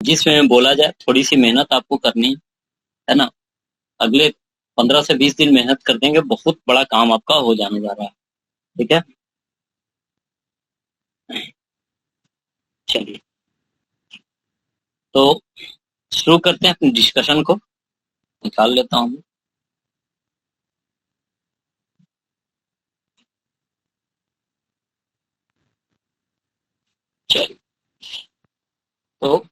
जिसमें बोला जाए थोड़ी सी मेहनत आपको करनी है ना। अगले 15 से 20 दिन मेहनत कर देंगे, बहुत बड़ा काम आपका हो जाने जा रहा है। ठीक है, चलिए तो शुरू करते हैं अपनी डिस्कशन को। निकाल लेता हूँ। चलिए तो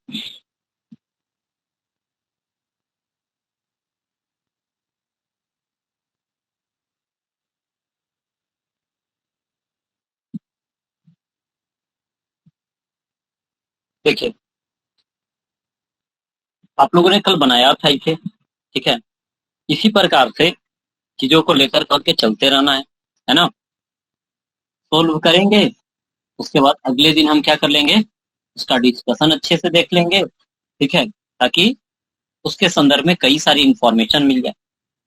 देखिए, आप लोगों ने कल बनाया था इसे। ठीक है, इसी प्रकार से चीजों को लेकर करके चलते रहना है ना। सोल्व करेंगे, उसके बाद अगले दिन हम क्या कर लेंगे, उसका डिस्कशन अच्छे से देख लेंगे। ठीक है, ताकि उसके संदर्भ में कई सारी इंफॉर्मेशन मिल जाए।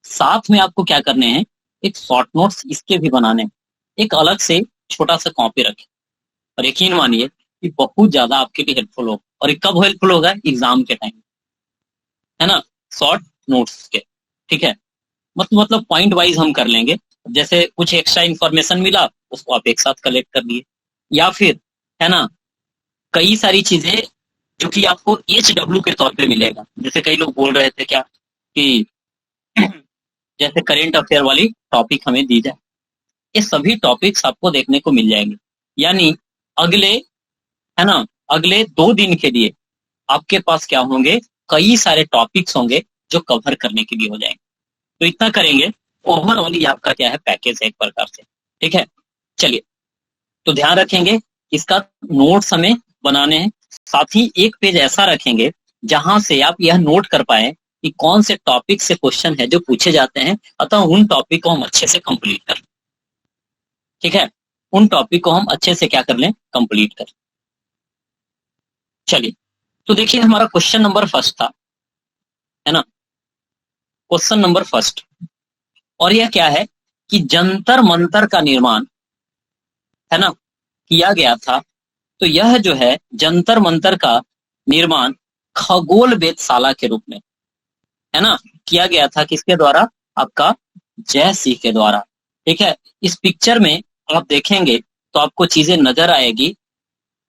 साथ में आपको क्या करने हैं, एक शॉर्ट नोट्स इसके भी बनाने हैं। एक अलग से छोटा सा कॉपी रखें, और यकीन मानिए कि बहुत ज्यादा आपके लिए हेल्पफुल होगा। और ये कब हेल्पफुल होगा, एग्जाम के टाइम, है ना। शॉर्ट नोट्स के, ठीक है। मतलब पॉइंट वाइज हम कर लेंगे। जैसे कुछ एक्स्ट्रा इन्फॉर्मेशन मिला, उसको आप एक साथ कलेक्ट कर लिए, या फिर, है ना, कई सारी चीजें जो कि आपको HW के तौर पे मिलेगा। जैसे कई लोग बोल रहे थे क्या कि जैसे करेंट अफेयर वाली टॉपिक हमें दी जाए, ये सभी टॉपिक्स आपको देखने को मिल जाएंगे। यानी अगले, है ना, अगले 2 दिन के लिए आपके पास क्या होंगे, कई सारे टॉपिक्स होंगे जो कवर करने के लिए हो जाएंगे। तो इतना करेंगे, ओवरऑल ये आपका क्या है, पैकेज है एक प्रकार से। ठीक है, चलिए तो ध्यान रखेंगे, इसका नोट्स हमें बनाने हैं। साथ ही एक पेज ऐसा रखेंगे जहां से आप यह नोट कर पाए कि कौन से टॉपिक से क्वेश्चन है जो पूछे जाते हैं, अतः उन टॉपिक को हम अच्छे से कंप्लीट कर। ठीक है, उन टॉपिक को हम अच्छे से क्या कर लें, कंप्लीट कर। चलिए तो देखिए, हमारा क्वेश्चन नंबर फर्स्ट था, है ना, क्वेश्चन नंबर फर्स्ट। और यह क्या है कि जंतर मंतर का निर्माण, है ना, किया गया था। तो यह जो है जंतर मंतर का निर्माण खगोल वेधशाला के रूप में, है ना, किया गया था। किसके द्वारा, आपका जय सिंह के द्वारा। ठीक है, इस पिक्चर में आप देखेंगे तो आपको चीजें नजर आएगी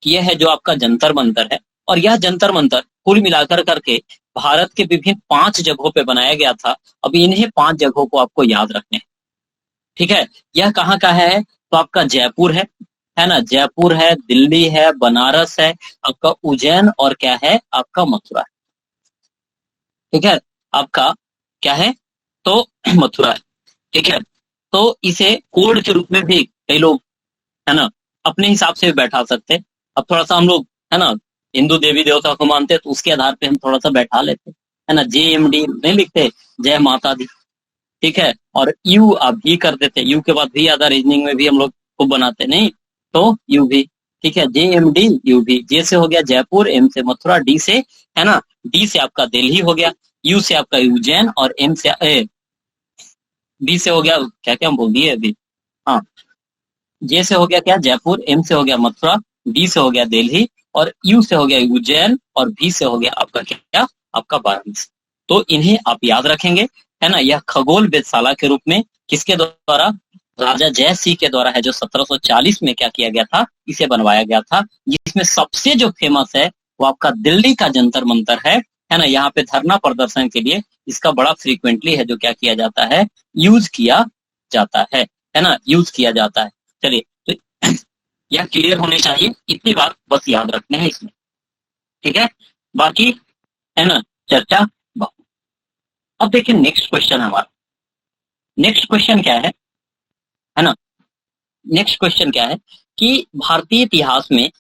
कि यह है जो आपका जंतर मंतर है। और यह जंतर मंतर कुल मिलाकर करके भारत के विभिन्न 5 जगहों पे बनाया गया था। अब इन्हें 5 जगहों को आपको याद रखने हैं। ठीक है, यह कहाँ का है, तो आपका जयपुर है ना, जयपुर है, दिल्ली है, बनारस है, आपका उज्जैन, और क्या है, आपका मथुरा। ठीक है, आपका क्या है, तो मथुरा है। ठीक है, तो इसे कोड के रूप में भी कई लोग, है ना, अपने हिसाब से भी बैठा सकते हैं। अब थोड़ा सा हम लोग, है ना, हिंदू देवी देवता को मानते हैं, तो उसके आधार पे हम थोड़ा सा बैठा लेते हैं, है ना। JMD नहीं लिखते, जय माता दी। ठीक है, और यू आप भी कर देते, यू के बाद भी आता, रीजनिंग में भी हम लोग को बनाते नहीं, तो यू भी। ठीक है, JMD यू भी। जे से हो गया जयपुर, M से मथुरा, डी से, है ना, डी से आपका दिल्ली हो गया, यू से आपका उज्जैन, और एम से बी से हो गया, क्या क्या हम बोल दिए अभी, हाँ, जे से हो गया क्या, जयपुर, एम से हो गया मथुरा, डी से हो गया दिल्ली, और यू से हो गया उज्जैन, और भी से हो गया आपका क्या, आपका वाराणसी। तो इन्हें आप याद रखेंगे, है ना। यह खगोल वेधशाला के रूप में किसके द्वारा, राजा जय सिंह के द्वारा है, जो 1740 में क्या किया गया था, इसे बनवाया गया था। जिसमें सबसे जो फेमस है वो आपका दिल्ली का जंतर मंतर है ना। यहाँ पे धरना प्रदर्शन के लिए इसका बड़ा फ्रीक्वेंटली है जो क्या किया जाता है, यूज किया जाता है ना, यूज किया जाता है। चलिए तो यह क्लियर होने चाहिए, इतनी बात बस याद रखने हैं इसमें। ठीक है, बाकी, है ना, चर्चा बहुत। अब देखिए नेक्स्ट क्वेश्चन हमारा, नेक्स्ट क्वेश्चन क्या है ना, नेक्स्ट क्वेश्चन क्या है कि भारतीय इतिहास में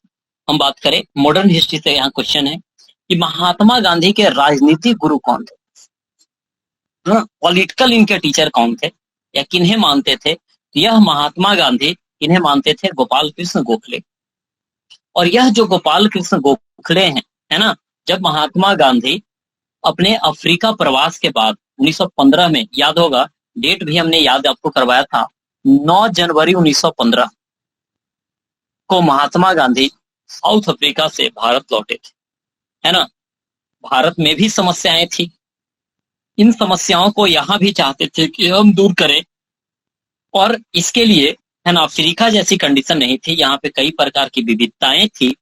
हम बात करें, मॉडर्न हिस्ट्री से यहाँ क्वेश्चन है कि महात्मा गांधी के राजनीतिक गुरु कौन थे, पॉलिटिकल इनके टीचर कौन थे, या किन्हें मानते थे। तो यह महात्मा गांधी इन्हें मानते थे, गोपाल कृष्ण गोखले। और यह जो गोपाल कृष्ण गोखले हैं, है ना, जब महात्मा गांधी अपने अफ्रीका प्रवास के बाद 1915 में, याद होगा डेट भी हमने याद आपको करवाया था, 9 जनवरी 1915 को महात्मा गांधी साउथ अफ्रीका से भारत लौटे थे, है ना। भारत में भी समस्याएं थी। इन समस्याओं को यहाँ भी चाहते थे कि हम दूर करें, और इसके लिए है ना अफ्रीका जैसी कंडीशन नहीं थी, यहाँ पे कई प्रकार की विविधताएं थी,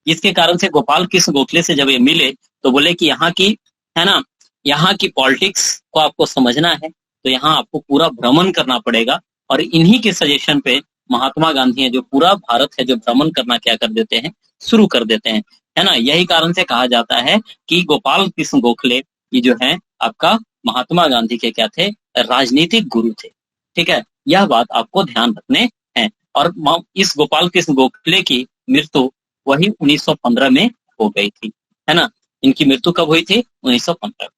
जिसके कारण से गोपाल कृष्ण गोखले से जब ये मिले तो बोले कि यहाँ की है ना यहाँ की पॉलिटिक्स को आपको समझना है, तो यहाँ आपको पूरा भ्रमण करना पड़ेगा। और इन्हीं के सजेशन पे महात्मा गांधी है जो पूरा भारत है जो भ्रमण करना क्या कर देते हैं, शुरू कर देते हैं, है ना। यही कारण से कहा जाता है कि गोपाल कृष्ण गोखले ये जो है आपका महात्मा गांधी के क्या थे, राजनीतिक गुरु थे। ठीक है, यह बात आपको ध्यान रखने हैं। और इस गोपाल कृष्ण गोखले की मृत्यु वही 1915 में हो गई थी, है ना। इनकी मृत्यु कब हुई थी, 1915।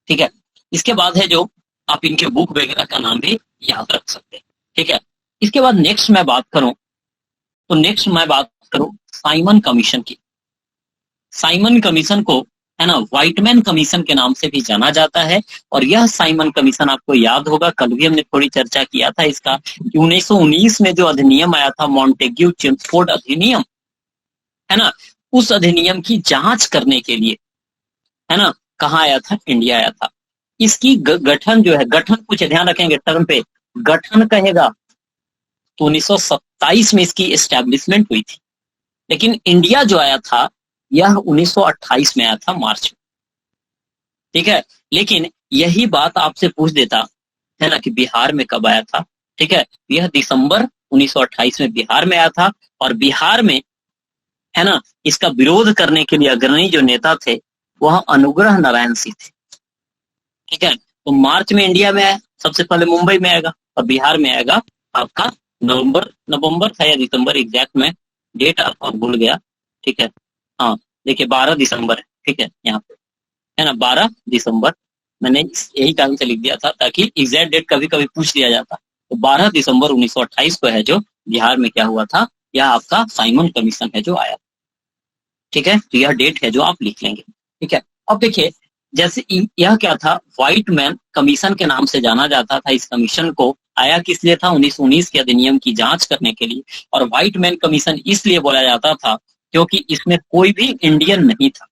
ठीक है, इसके बाद है जो आप इनके बुक वगैरह का नाम भी याद रख सकते हैं। ठीक है, इसके बाद नेक्स्ट मैं बात करूं साइमन कमीशन की। साइमन कमीशन को है ना व्हाइटमैन कमीशन के नाम से भी जाना जाता है। और यह साइमन कमीशन आपको याद होगा, कल भी हमने थोड़ी चर्चा किया था इसका, कि 1919 में जो अधिनियम आया था मॉन्टेग्यू चेम्सफोर्ड अधिनियम, है ना, उस अधिनियम की जांच करने के लिए है ना कहाँ आया था, इंडिया आया था। इसकी गठन जो है, गठन कुछ ध्यान रखेंगे टर्म पे, गठन कहेगा तो 1927 में इसकी एस्टेब्लिशमेंट हुई थी। लेकिन इंडिया जो आया था यह 1928 में आया था, मार्च में। ठीक है, लेकिन यही बात आपसे पूछ देता है ना कि बिहार में कब आया था। ठीक है, यह दिसंबर 1928 में बिहार में आया था। और बिहार में है ना इसका विरोध करने के लिए अग्रणी जो नेता थे वह अनुग्रह नारायण सिंह थे। ठीक है, तो मार्च में इंडिया में आया, सबसे पहले मुंबई में आएगा, और बिहार में आएगा आपका नवंबर था या दिसंबर, एग्जैक्ट में डेट आपका भूल गया। ठीक है, हाँ देखिए 12 दिसंबर है। ठीक है, यहाँ पे है ना 12 दिसंबर, मैंने यही कारण से लिख दिया था ताकि एग्जैक्ट डेट कभी कभी पूछ लिया जाता। तो 12 दिसंबर 1928 को है जो बिहार में क्या हुआ था, यह आपका साइमन कमीशन है जो आया। ठीक है, तो यह डेट है जो आप लिख लेंगे। ठीक है, अब देखिए जैसे यह क्या था, व्हाइट मैन कमीशन के नाम से जाना जाता था। इस कमीशन को आया किस लिए था, 1919 के अधिनियम की जांच करने के लिए। और व्हाइट मैन कमीशन इसलिए बोला जाता था क्योंकि इसमें कोई भी इंडियन नहीं था।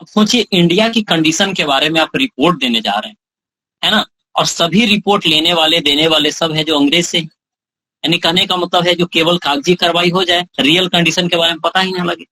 अब सोचिए इंडिया की कंडीशन के बारे में आप रिपोर्ट देने जा रहे हैं, है ना, और सभी रिपोर्ट लेने वाले देने वाले सब है जो अंग्रेज से, यानी कहने का मतलब है जो केवल कागजी कार्रवाई हो जाए, रियल कंडीशन के बारे में पता ही ना लगे।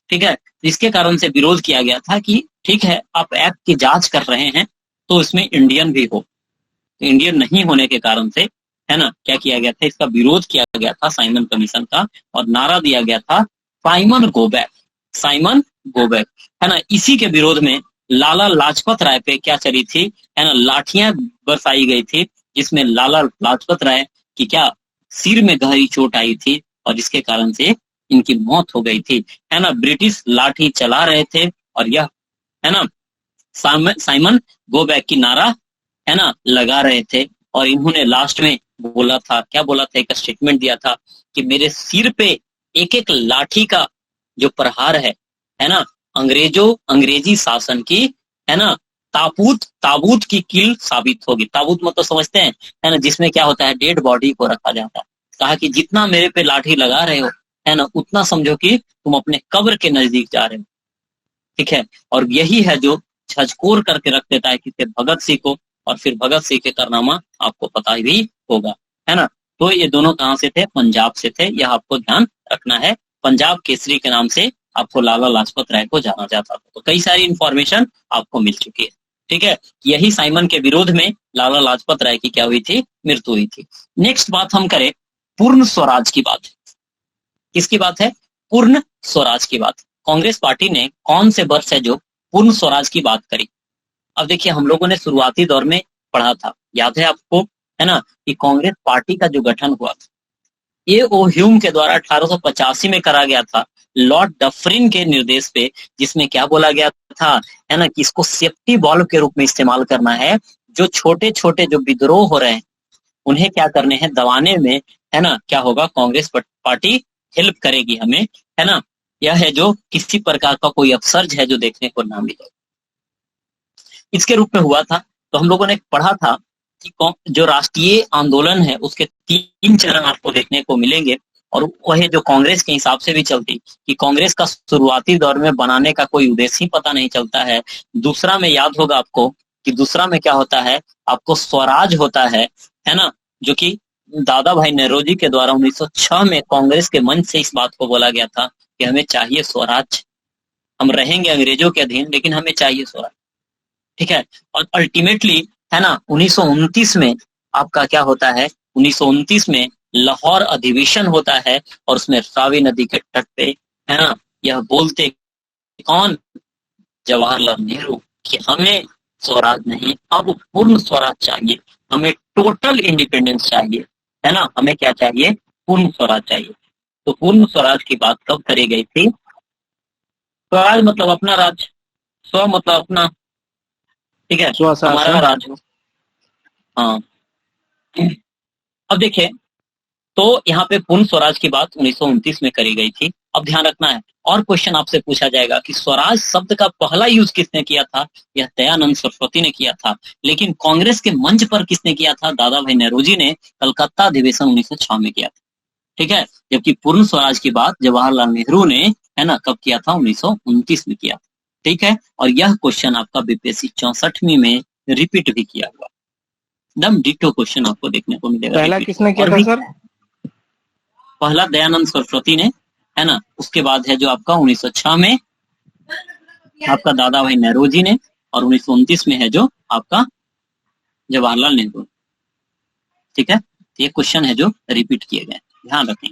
ठीक है, इसके कारण से विरोध किया गया था कि ठीक है आप एक्ट की जांच कर रहे हैं तो इसमें इंडियन भी हो। तो इंडियन नहीं होने के कारण से है ना क्या किया गया था, इसका विरोध किया गया था साइमन कमीशन का, और नारा दिया गया था Simon go back, Simon go back, है ना। इसी के विरोध में लाला लाजपत राय पे क्या चली थी, है ना, लाठियां बरसाई गई थी, जिसमें लाला लाजपत राय की क्या सिर में गहरी चोट आई थी, और जिसके कारण से इनकी मौत हो गई थी, है ना। ब्रिटिश लाठी चला रहे थे, और यह है ना साइमन गो बैक की नारा है ना लगा रहे थे। और इन्होंने लास्ट में बोला था, क्या बोला था, एक स्टेटमेंट दिया था कि मेरे सिर पे एक एक लाठी का जो प्रहार है ना, अंग्रेजी शासन की है ना ताबूत की कील साबित होगी। ताबूत मतलब समझते हैं, है ना, जिसमें क्या होता है, डेड बॉडी को रखा जाता है। कहा कि जितना मेरे पे लाठी लगा रहे हो है ना, उतना समझो कि तुम अपने कब्र के नजदीक जा रहे हो। ठीक है, और यही है जो झकझोर करके रख देता है किसे, भगत सिंह को। और फिर भगत सिंह के कारनामा आपको पता भी होगा, है ना। तो ये दोनों कहाँ से थे, पंजाब से थे, यह आपको ध्यान रखना है। पंजाब केसरी के नाम से आपको लाला लाजपत राय को जाना जाता था। तो कई सारी इंफॉर्मेशन आपको मिल चुकी है। ठीक है, यही साइमन के विरोध में लाला लाजपत राय की क्या हुई थी, मृत्यु हुई थी। नेक्स्ट बात हम करें पूर्ण स्वराज की बात। किसकी बात है, पूर्ण स्वराज की बात। कांग्रेस पार्टी ने कौन से वर्ष है जो पूर्ण स्वराज की बात करी। अब देखिए हम लोगों ने शुरुआती दौर में पढ़ा था, याद है आपको, है ना, कि कांग्रेस पार्टी का जो गठन हुआ था ये ओ ह्यूम के द्वारा 1885 में करा गया था, लॉर्ड डफरिन के निर्देश पे, जिसमें क्या बोला गया था, है ना, कि इसको सेफ्टी बॉल्व के रूप में इस्तेमाल करना है। जो छोटे छोटे जो विद्रोह हो रहे हैं उन्हें क्या करने हैं, दबाने में, है ना, क्या होगा, कांग्रेस पार्टी हेल्प करेगी हमें, है ना। यह है जो किसी प्रकार का कोई अपसर्ज है जो देखने को ना मिले, इसके रूप में हुआ था। तो हम लोगों ने पढ़ा था कि जो राष्ट्रीय आंदोलन है उसके 3 चरण आपको देखने को मिलेंगे। और वही जो कांग्रेस के हिसाब से भी चलती कि कांग्रेस का शुरुआती दौर में बनाने का कोई उद्देश्य ही पता नहीं चलता है। दूसरा में याद होगा आपको कि दूसरा में क्या होता है, आपको स्वराज होता है ना, जो कि दादा भाई नेहरूजी के द्वारा 1906 में कांग्रेस के मंच से इस बात को बोला गया था कि हमें चाहिए स्वराज, हम रहेंगे अंग्रेजों के अधीन लेकिन हमें चाहिए स्वराज। ठीक है, और अल्टीमेटली है ना 1929 में आपका क्या होता है, 1929 में लाहौर अधिवेशन होता है और उसमें रावी नदी के तट पे है ना यह बोलते कौन, जवाहरलाल नेहरू, कि हमें स्वराज नहीं, अब पूर्ण स्वराज चाहिए, हमें टोटल इंडिपेंडेंस चाहिए, है ना, हमें क्या चाहिए, पूर्ण स्वराज चाहिए। तो पूर्ण स्वराज की बात कब करी गई थी? स्वराज मतलब अपना राज्य, स्व मतलब अपना, ठीक है, हमारा राज्य। हाँ, अब देखिए, तो यहाँ पे पूर्ण स्वराज की बात 1929 में करी गई थी। अब ध्यान रखना है, और क्वेश्चन आपसे पूछा जाएगा कि स्वराज शब्द का पहला यूज किसने किया था? यह दयानंद सरस्वती ने किया था। लेकिन कांग्रेस के मंच पर किसने किया था? दादा भाई नेहरूजी ने कलकत्ता अधिवेशन 1906 में किया था। ठीक है, जबकि पूर्ण स्वराज की बात जवाहरलाल नेहरू ने है ना कब किया था? 1929 में किया था। ठीक है, और यह क्वेश्चन आपका बीपीएससी 64वीं में रिपीट भी किया हुआ, एकदम डिटो क्वेश्चन आपको देखने को मिलेगा। पहला किसने किया था सर? पहला दयानंद सरस्वती ने, है ना, उसके बाद है जो आपका 1906 में आपका दादा भाई नेहरूजी ने, और 1929 में है जो आपका जवाहरलाल नेहरू। ठीक है, ये क्वेश्चन है जो रिपीट किए गए, ध्यान रखें।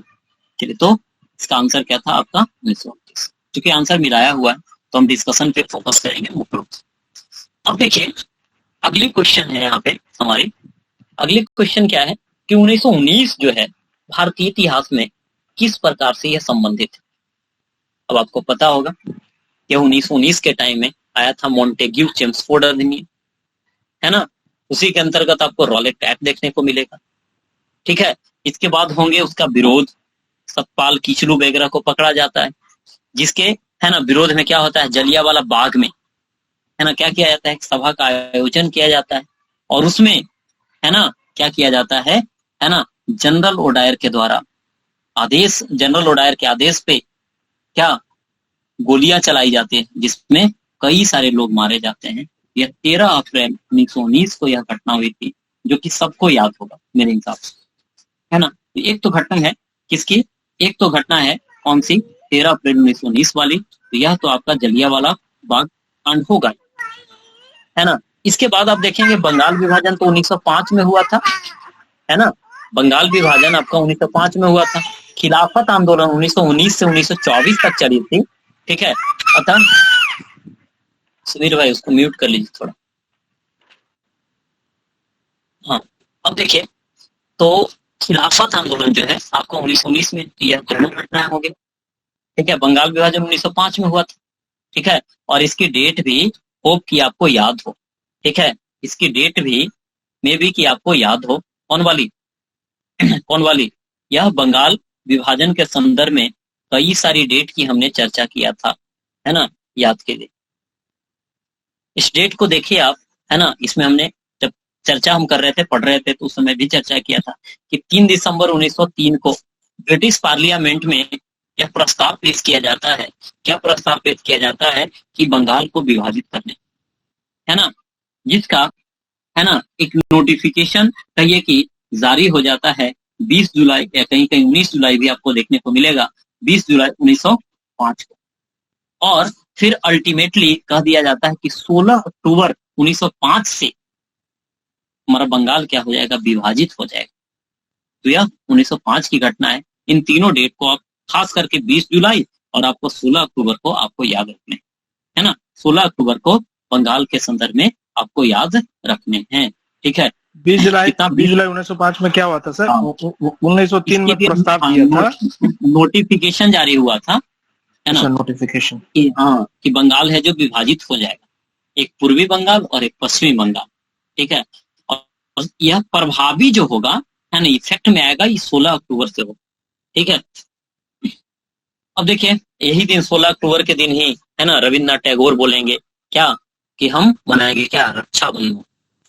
चलिए, तो इसका आंसर क्या था आपका? 1929। क्योंकि आंसर मिलाया हुआ है तो हम डिस्कशन पे फोकस करेंगे मुख्य रूप से। अब देखिए, अगली क्वेश्चन है यहाँ पे हमारी, अगली क्वेश्चन क्या है कि 1919 जो है भारतीय इतिहास में किस प्रकार से यह संबंधित है? अब आपको पता होगा कि 1919 के टाइम में आया था मॉन्टेग्यू चेम्सफोर्ड अधिनियम, है ना, उसी के अंतर्गत आपको रॉलेट एक्ट देखने को मिलेगा। ठीक है, इसके बाद होंगे उसका विरोध, सतपाल किचलू वगैरह को पकड़ा जाता है, जिसके है ना विरोध में क्या होता है, जलियांवाला बाग में है ना क्या किया जाता है, सभा का आयोजन किया जाता है, और उसमें है ना क्या किया जाता है ना, जनरल ओडायर के द्वारा आदेश, जनरल ओडायर के आदेश पे क्या गोलियां चलाई जाती है, जिसमें कई सारे लोग मारे जाते हैं। यह 13 अप्रैल 1919 को यह घटना हुई थी, जो कि सबको याद होगा मेरे हिसाब से, है ना। एक तो घटना है किसकी, एक तो घटना है कौन सी, 13 अप्रैल 1919 वाली, तो यह तो आपका जलियांवाला बाग कांड होगा, है ना। इसके बाद आप देखेंगे बंगाल विभाजन तो 1905 में हुआ था, है ना, बंगाल विभाजन आपका 1905 में हुआ था। खिलाफत आंदोलन 1919 से 1924 तक चली थी। ठीक है, अतः सुमीर भाई उसको म्यूट कर लीजिए थोड़ा। हाँ, अब देखिए, तो खिलाफत आंदोलन जो है आपका 1919 में, यह दोनों घटनाएं हो गई। ठीक है, बंगाल विभाजन 1905 में हुआ था। ठीक है, और इसकी डेट भी होप कि आपको याद हो। ठीक है, इसकी डेट भी मे बी कि आपको याद हो, कौन वाली कौन वाली, यह बंगाल विभाजन के संदर्भ में कई सारी डेट की हमने चर्चा किया था, है ना, याद के लिए। इस डेट को देखिए आप, है ना, इसमें हमने जब चर्चा हम कर रहे थे, पढ़ रहे थे, तो उस समय भी चर्चा किया था कि 3 दिसंबर 1903 को ब्रिटिश पार्लियामेंट में यह प्रस्ताव पेश किया जाता है। क्या प्रस्ताव पेश किया जाता है? कि बंगाल को विभाजित करने, है ना, जिसका है ना एक नोटिफिकेशन कहिए कि जारी हो जाता है 20 जुलाई या कहीं कहीं 19 जुलाई भी आपको देखने को मिलेगा, 20 जुलाई 1905 को। और फिर अल्टीमेटली कह दिया जाता है कि 16 अक्टूबर 1905 से हमारा बंगाल क्या हो जाएगा, विभाजित हो जाएगा। तो यह 1905 की घटना है। इन तीनों डेट को आप खास करके 20 जुलाई और आपको 16 अक्टूबर को आपको याद रखने, है ना, 16 अक्टूबर को बंगाल के संदर्भ में आपको याद रखने हैं। ठीक है, 20 जुलाई 1905 में क्या हुआ था सर? 1903 में प्रस्ताव किया था, नोटिफिकेशन जारी हुआ था, है ना, नोटिफिकेशन कि हाँ कि बंगाल है जो विभाजित हो जाएगा, एक पूर्वी बंगाल और एक पश्चिमी बंगाल। ठीक है, और यह प्रभावी जो होगा, है ना, इफेक्ट में आएगा, ये 16 अक्टूबर से होगा। ठीक है, अब देखिए, यही दिन 16 अक्टूबर के दिन ही, है ना, रविन्द्रनाथ टैगोर बोलेंगे क्या, कि हम मनाएंगे क्या, रक्षाबंधन।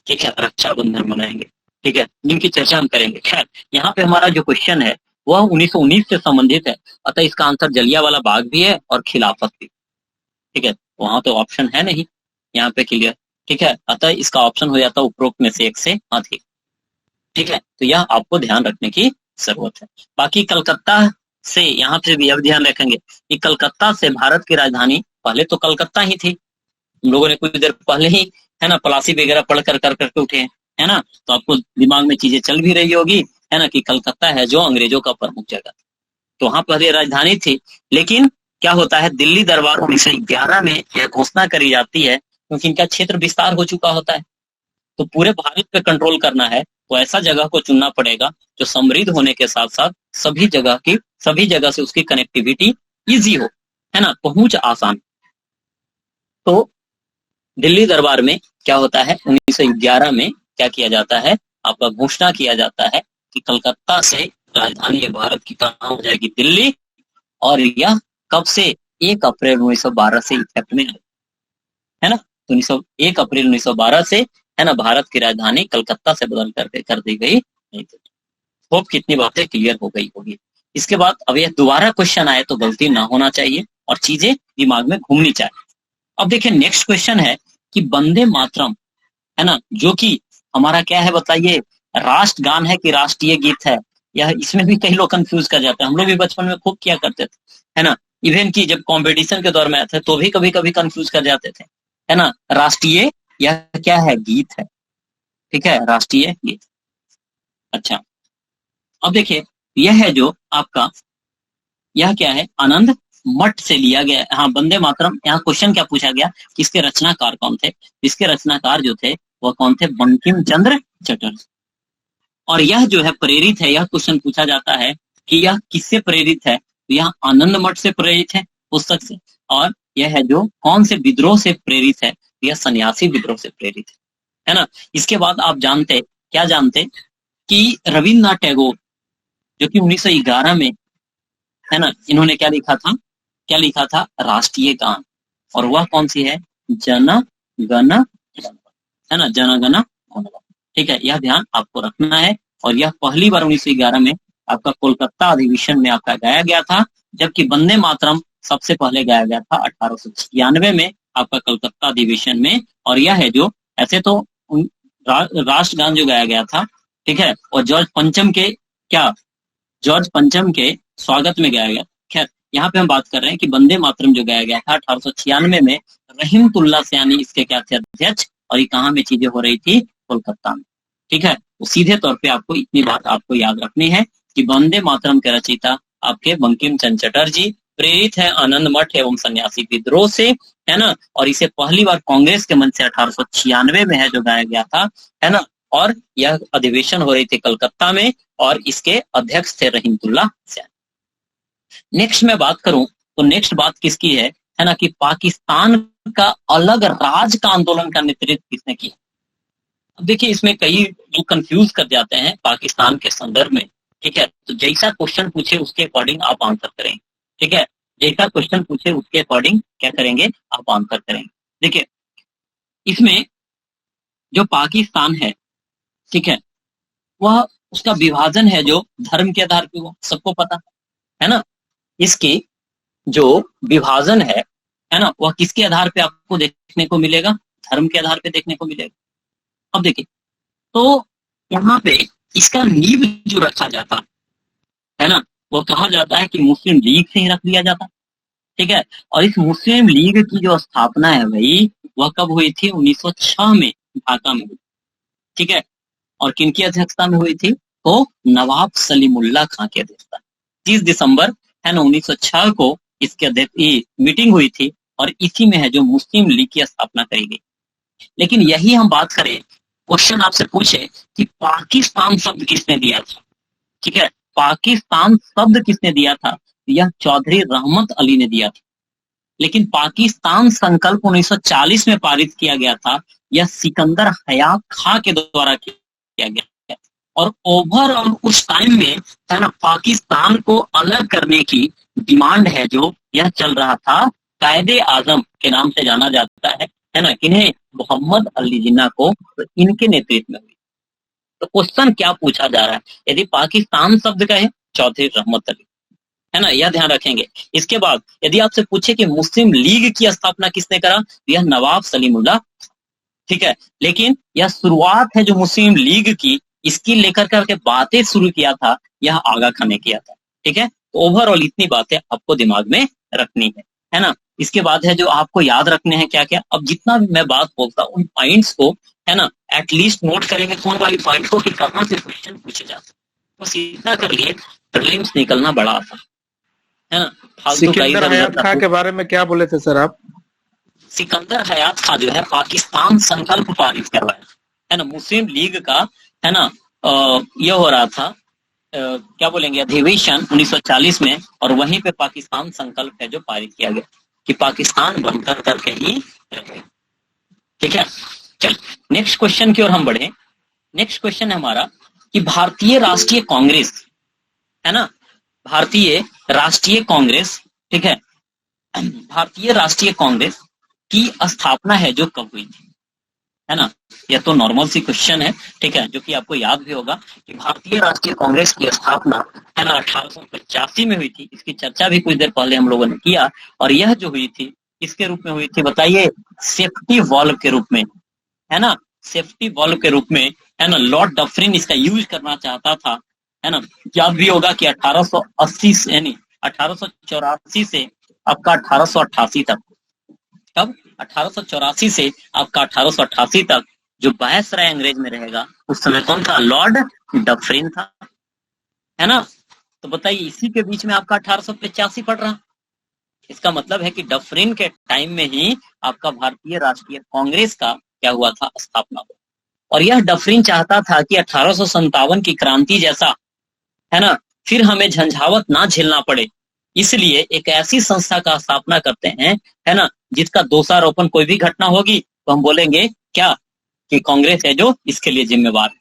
ठीक है, रक्षाबंधन मनाएंगे। ठीक है, जिनकी चर्चा हम करेंगे। खैर, यहाँ पे हमारा जो क्वेश्चन है वह 1919 से संबंधित है, अतः इसका आंसर जलियांवाला बाग भी है और खिलाफत भी। ठीक है, वहां तो ऑप्शन है नहीं, यहाँ पे क्लियर। ठीक है, अतः इसका ऑप्शन हो जाता उपरोक्त में से एक से अधिक। ठीक है, तो यह आपको ध्यान रखने की जरूरत है। बाकी कलकत्ता से, यहाँ पे भी अब ध्यान रखेंगे कि कलकत्ता से भारत की राजधानी पहले तो कलकत्ता ही थी। हम लोगों ने कुछ देर पहले ही, है ना, प्लासी वगैरह पढ़ कर करके उठे हैं, है ना, तो आपको दिमाग में चीजें चल भी रही होगी, है ना, कि कलकत्ता है जो अंग्रेजों का प्रमुख जगह, तो वहां पहले राजधानी थी। लेकिन क्या होता है, दिल्ली दरबार 1911 में यह घोषणा करी जाती है, क्योंकि इनका क्षेत्र विस्तार हो चुका होता है, तो पूरे भारत पे कंट्रोल करना है, तो ऐसा जगह को चुनना पड़ेगा जो समृद्ध होने के साथ साथ सभी जगह से उसकी कनेक्टिविटी इजी हो, है ना, पहुंच आसान। तो दिल्ली दरबार में क्या होता है, 1911 में क्या किया जाता है, आपका घोषणा किया जाता है कि कलकत्ता से राजधानी भारत की कहाँ हो जाएगी, दिल्ली, और यह कब से, 1 अप्रैल 1912 से इफेक्ट में, है ना, तो 1 अप्रैल 1912 से, है ना, भारत की राजधानी कलकत्ता से बदल करके कर दी गई। होप कितनी बातें क्लियर हो गई होगी। इसके बाद अब यह दोबारा क्वेश्चन आए तो गलती ना होना चाहिए और चीजें दिमाग में घूमनी चाहिए। अब देखिए नेक्स्ट क्वेश्चन है कि वंदे मातरम, है ना, जो कि हमारा क्या है बताइए, राष्ट्रगान है कि राष्ट्रीय गीत है, यह इसमें भी कई लोग कंफ्यूज कर जाते हैं। हम लोग भी बचपन में खूब किया करते थे, है ना, इवन की जब कंपटीशन के दौर में आते तो भी कभी कभी कंफ्यूज कर जाते थे, है ना, राष्ट्रीय यह क्या है, गीत है। ठीक है, राष्ट्रीय गीत। अच्छा, अब देखिए यह है जो आपका, यह क्या है, आनंद मठ से लिया गया। हाँ, वंदे मातरम, यहाँ क्वेश्चन क्या पूछा गया कि इसके रचनाकार कौन थे, इसके रचनाकार जो थे वह कौन थे, बंकिम चंद्र चटर्जी। और यह जो है प्रेरित है, यह क्वेश्चन पूछा जाता है कि यह किससे प्रेरित है, तो यह आनंद मठ से प्रेरित है, पुस्तक से। और यह है जो कौन से विद्रोह से प्रेरित है, यह सन्यासी विद्रोह से प्रेरित है ना। इसके बाद आप जानते, क्या जानते कि रविन्द्रनाथ टैगोर जो कि 1911 में, है ना, इन्होंने क्या लिखा था, राष्ट्रीय गान, और वह कौन सी है, जन गण, है ना, जन गण मन। ठीक है, यह ध्यान आपको रखना है। और यह पहली बार 1911 में आपका कोलकाता अधिवेशन में आपका गाया गया था, जबकि वंदे मातरम सबसे पहले गाया गया था 1896 में आपका कलकत्ता अधिवेशन में। और यह है जो, ऐसे तो राष्ट्रगान जो गाया गया था, ठीक है, और जॉर्ज पंचम के स्वागत में गाया गया। खैर, यहाँ पे हम बात कर रहे हैं कि वंदे मातरम जो गाया गया था 1896 में, रहीमतुल्लाह सयानी इसके क्या थे, अध्यक्ष, और ये कहाँ में चीजें हो रही थी, कोलकाता में। ठीक है, तो सीधे तौर पे आपको इतनी बात आपको याद रखनी है कि वंदे मातरम के रचयिता आपके बंकिम चंद्र चटर्जी, प्रेरित है आनंद मठ एवं सन्यासी विद्रोह से, है ना, और इसे पहली बार कांग्रेस के मंच से 1896 में है जो गाया गया था, है ना, और यह अधिवेशन हो रही थी कलकत्ता में, और इसके अध्यक्ष थे रहीमतुल्लाह सयानी। नेक्स्ट मैं बात करूं तो नेक्स्ट बात किसकी है ना, कि पाकिस्तान का अलग राज्य का आंदोलन का नेतृत्व किसने किया। अब देखिए इसमें कई लोग कंफ्यूज कर जाते हैं पाकिस्तान के संदर्भ में। ठीक है, तो जैसा क्वेश्चन पूछे उसके अकॉर्डिंग आप आंसर करेंगे। ठीक है, जैसा क्वेश्चन पूछे उसके अकॉर्डिंग क्या करेंगे, आप आंसर करेंगे। देखिए इसमें जो पाकिस्तान है, ठीक है, वह उसका विभाजन है जो धर्म के आधार पे हुआ, सबको पता है ना। इसकी जो विभाजन है ना, वह किसके आधार पे आपको देखने को मिलेगा, धर्म के आधार पे देखने को मिलेगा। अब देखिए, तो यहाँ पे इसका नींव जो रखा जाता है ना, वो कहा जाता है कि मुस्लिम लीग से ही रख दिया जाता। ठीक है, और इस मुस्लिम लीग की जो स्थापना है भाई, वह कब हुई थी, 1906 में ढाका में हुई। ठीक है, और किनकी अध्यक्षता में हुई थी, तो नवाब सलीमुल्लाह खां की अध्यक्षता। 30 दिसंबर है ना 1906 को इसके मीटिंग हुई थी, और इसी में है जो मुस्लिम लीग की स्थापना करी गई। लेकिन यही हम बात करें, क्वेश्चन आपसे पूछे कि पाकिस्तान शब्द किसने दिया था। ठीक है, पाकिस्तान शब्द किसने दिया था, यह चौधरी रहमत अली ने दिया था। लेकिन पाकिस्तान संकल्प 1940 में पारित किया गया था, यह सिकंदर हयात खां के द्वारा किया गया। और ओवरऑल उस टाइम में, है ना, पाकिस्तान को अलग करने की डिमांड है जो यह चल रहा था, कायदे आजम के नाम से जाना जाता है ना, किन्हें, मोहम्मद अली जिन्ना को, तो इनके नेतृत्व में हुई। तो क्वेश्चन क्या पूछा जा रहा है, यदि पाकिस्तान शब्द कहे चौधरी रहमत अली, है ना, यह ध्यान रखेंगे। इसके बाद यदि आपसे पूछे कि मुस्लिम लीग की स्थापना किसने करा, तो यह नवाब सलीमुल्लाह, ठीक है। लेकिन यह शुरुआत है जो मुस्लिम लीग की, इसकी लेकर करके बातें शुरू किया था, यह आगा खान ने किया था, ठीक है। तो ओवरऑल इतनी बातें आपको दिमाग में रखनी है ना। इसके बाद है जो आपको याद रखने हैं क्या क्या। अब जितना भी मैं बात बोलता हूँ उन पॉइंट्स को, है ना, एटलीस्ट नोट करेंगे कौन वाली पॉइंट को कि कहाँ से क्वेश्चन पूछे जा सकते, बस इतना कर लिए, प्रीलिम्स निकलना बड़ा आसान है ना। फालतू का सिकंदर इधर उधर हयात का खां के बारे में क्या बोले थे सर आप? सिकंदर हयात खां जो है पाकिस्तान संकल्प पारित करवाया, है ना। मुस्लिम लीग का, है ना, यह हो रहा था, क्या बोलेंगे, अधिवेशन 1940 में, और वहीं पे पाकिस्तान संकल्प है जो पारित किया गया कि पाकिस्तान बनकर करके ही रहे, ठीक है। चल नेक्स्ट क्वेश्चन की ओर हम बढ़े। नेक्स्ट क्वेश्चन है हमारा कि भारतीय राष्ट्रीय कांग्रेस, है ना, भारतीय राष्ट्रीय कांग्रेस, ठीक है, भारतीय राष्ट्रीय कांग्रेस की स्थापना है जो कब हुई थी, है ना। यह तो नॉर्मल सी क्वेश्चन है, ठीक है, जो कि आपको याद भी होगा कि भारतीय राष्ट्रीय कांग्रेस की स्थापना, है ना, 1885 में हुई थी। इसकी चर्चा भी कुछ देर पहले हम लोगों ने किया। और यह जो हुई थी किसके रूप में हुई थी बताइए, सेफ्टी वॉल्व के रूप में, है ना, सेफ्टी वॉल्व के रूप में, है ना। लॉर्ड डफरिन इसका यूज करना चाहता था, है ना। याद भी होगा कि 1880 से, यानी 1884 से आपका 1888 तक, कब 1884 से आपका 1888 तक जो वायसराय अंग्रेज में रहेगा, उस समय कौन था, लॉर्ड डफरिन था, है ना। तो बताइए इसी के बीच में आपका 1885 पड़ रहा। इसका मतलब है कि डफरिन के टाइम में ही आपका भारतीय राष्ट्रीय कांग्रेस का क्या हुआ था, स्थापना हुआ। और यह डफरिन चाहता था कि 1857 की क्रांति जैसा, है ना, फिर हमें झंझावत ना झेलना पड़े, इसलिए एक ऐसी संस्था का स्थापना करते हैं, है ना, जिसका दोषारोपण कोई भी घटना होगी तो हम बोलेंगे क्या, कि कांग्रेस है जो इसके लिए जिम्मेवार है,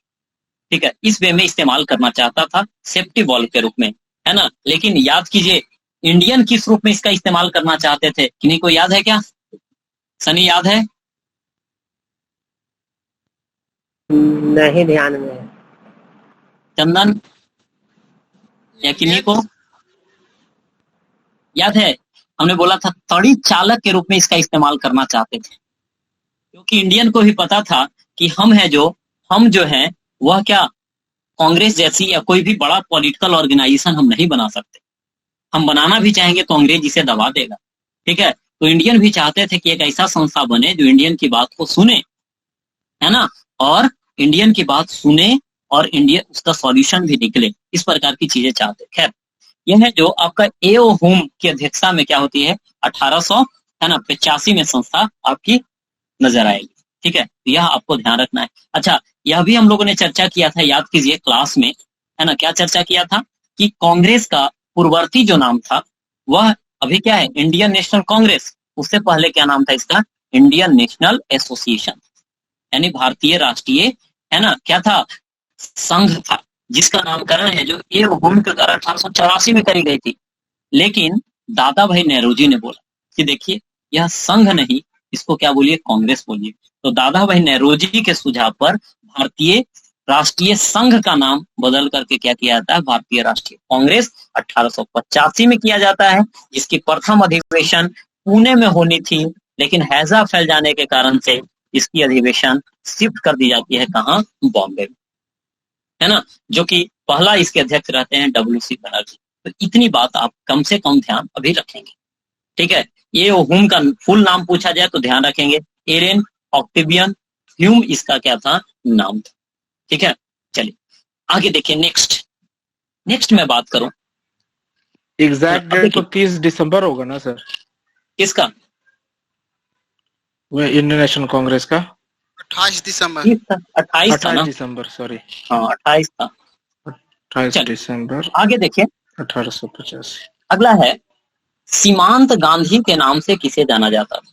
ठीक है। इस वे में इस्तेमाल करना चाहता था, सेफ्टी वॉल्व के रूप में, है ना। लेकिन याद कीजिए इंडियन किस रूप में इसका इस्तेमाल करना चाहते थे, किन्हीं को याद है क्या, सनी याद है? नहीं ध्यान में है। चंदन या किन्हीं को याद है? हमने बोला था तड़ी चालक के रूप में इसका इस्तेमाल करना चाहते थे, क्योंकि इंडियन को भी पता था कि हम जो हैं वह क्या, कांग्रेस जैसी या कोई भी बड़ा पॉलिटिकल ऑर्गेनाइजेशन हम नहीं बना सकते। हम बनाना भी चाहेंगे तो अंग्रेज इसे दबा देगा, ठीक है। तो इंडियन भी चाहते थे कि एक ऐसा संस्था बने जो इंडियन की बात को सुने, है ना, और इंडियन की बात सुने और इंडियन उसका सॉल्यूशन भी निकले, इस प्रकार की चीजें चाहते। खैर यह है जो आपका एओ होम की अध्यक्षता में क्या होती है, 1800, है ना, 85 में संस्था आपकी नजर आएगी, ठीक है। तो यह आपको ध्यान रखना है। अच्छा यह भी हम लोगों ने चर्चा किया था, याद कीजिए क्लास में, है ना, क्या चर्चा किया था कि कांग्रेस का पूर्ववर्ती जो नाम था वह अभी क्या है, इंडियन नेशनल कांग्रेस। उससे पहले क्या नाम था इसका, इंडियन नेशनल एसोसिएशन, यानी भारतीय राष्ट्रीय, है ना, क्या था, संघ था, जिसका नामकरण है जो ये हुकुम के द्वारा 1884 में करी गई थी। लेकिन दादा भाई नेहरू जी ने बोला कि देखिए यह संघ नहीं, इसको क्या बोलिए, कांग्रेस बोलिए। तो दादा भाई नेहरू जी के सुझाव पर भारतीय राष्ट्रीय संघ का नाम बदल करके क्या किया जाता है, भारतीय राष्ट्रीय कांग्रेस 1885 में किया जाता है, जिसकी प्रथम अधिवेशन पुणे में होनी थी, लेकिन हैजा फैल जाने के कारण से इसकी अधिवेशन शिफ्ट कर दी जाती है, कहाँ, बॉम्बे में, है ना, जो कि पहला इसके अध्यक्ष रहते हैं डब्ल्यूसी बनर्जी। तो इतनी बात आप कम से कम ध्यान अभी रखेंगे, ठीक है। ये हुम का फुल नाम पूछा जाए तो ध्यान रखेंगे, एरेन ऑक्टेवियन ह्यूम इसका क्या था, नाम था, ठीक है। चलिए आगे देखिए, नेक्स्ट मैं बात करूं, एग्जैक्ट डेट तो 30 दिसंबर होगा ना सर? किसका, वो इंडियन नेशनल कांग्रेस का 28 दिसंबर 28 था ना, दिसंबर, सॉरी हाँ 28 था। 28 दिसंबर आगे देखिए 1885। अगला है, सीमांत गांधी के नाम से किसे जाना जाता था,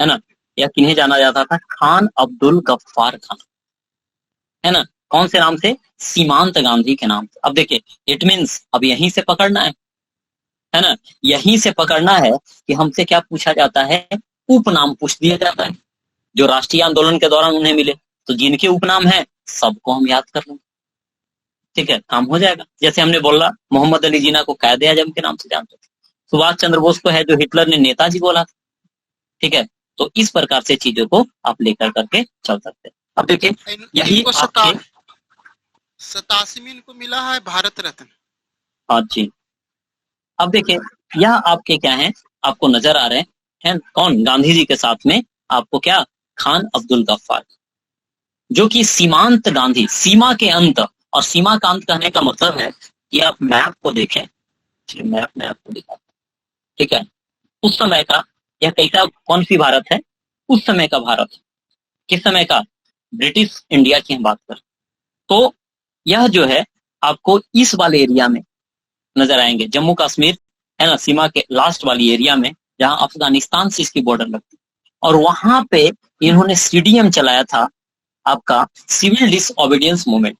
है ना, या किन्हें जाना जाता था, खान अब्दुल गफ्फार खान, है ना, कौन से नाम से, सीमांत गांधी के नाम से। अब देखिए इट मीन्स अब यहीं से पकड़ना है ना, यहीं से पकड़ना है कि हमसे क्या पूछा जाता है, उपनाम पूछ दिया जाता है जो राष्ट्रीय आंदोलन के दौरान उन्हें मिले। तो जिनके उपनाम है सबको हम याद कर लेंगे, ठीक है, काम हो जाएगा। जैसे हमने बोला मोहम्मद अली जिन्ना को कायदे आजम के नाम से जानते थे, सुभाष चंद्र बोस को है जो हिटलर ने नेताजी बोला था, ठीक है। तो इस प्रकार से चीजों को आप लेकर करके चल सकते हैं। अब देखिए यही इनको आपके 87 में इनको मिला है भारत रत्न। हाँ जी। अब देखिए यह आपके क्या है, आपको नजर आ रहे हैं कौन, गांधी जी के साथ में आपको क्या, खान अब्दुल गफ्फार, जो कि सीमांत गांधी, सीमा के अंत। और सीमा का अंत कहने का मतलब है कि आप मैप को देखें, मैप में आपको दिखा, ठीक है। उस समय का यह कैसा, कौन सी भारत है, उस समय का भारत, किस समय का, ब्रिटिश इंडिया की हम बात करें तो यह जो है आपको इस वाले एरिया में नजर आएंगे, जम्मू कश्मीर है ना, सीमा के लास्ट वाली एरिया में जहां अफगानिस्तान से इसकी बॉर्डर लगती, और वहां पे इन्होंने सीडीएम चलाया था आपका, सिविल डिसओबीडियंस मूवमेंट,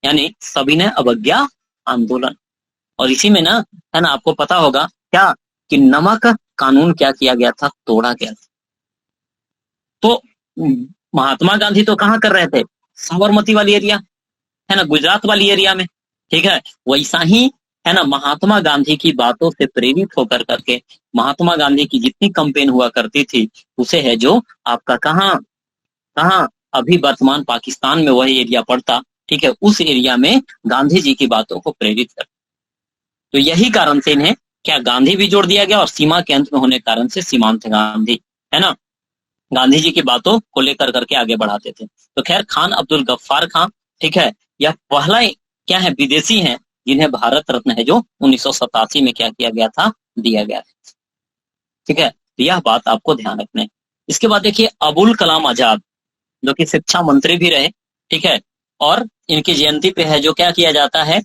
यानी सविनय अवज्ञा आंदोलन। और इसी में ना है ना, आपको पता होगा क्या कि नमक कानून क्या किया गया था, तोड़ा गया था। तो महात्मा गांधी तो कहाँ कर रहे थे, साबरमती वाली एरिया है ना, गुजरात वाली एरिया में, ठीक है। वैसा ही है ना, महात्मा गांधी की बातों से प्रेरित होकर करके महात्मा गांधी की जितनी कैंपेन हुआ करती थी उसे है जो आपका कहाँ कहाँ अभी वर्तमान पाकिस्तान में वही एरिया पड़ता, ठीक है, उस एरिया में गांधी जी की बातों को प्रेरित कर। तो यही कारण से इन्हें क्या गांधी भी जोड़ दिया गया, और सीमा के अंत में होने के कारण से सीमांत गांधी, है ना, गांधी जी की बातों को लेकर करके आगे बढ़ाते थे। तो खैर खान अब्दुल गफ्फार खान, ठीक है, यह पहला क्या है, विदेशी है जिन्हें भारत रत्न है जो 1987 में क्या किया गया था, दिया गया था, ठीक है। तो यह बात आपको ध्यान रखना है। इसके बाद देखिए अबुल कलाम आजाद, जो कि शिक्षा मंत्री भी रहे, ठीक है, और इनकी जयंती पे है जो क्या किया जाता है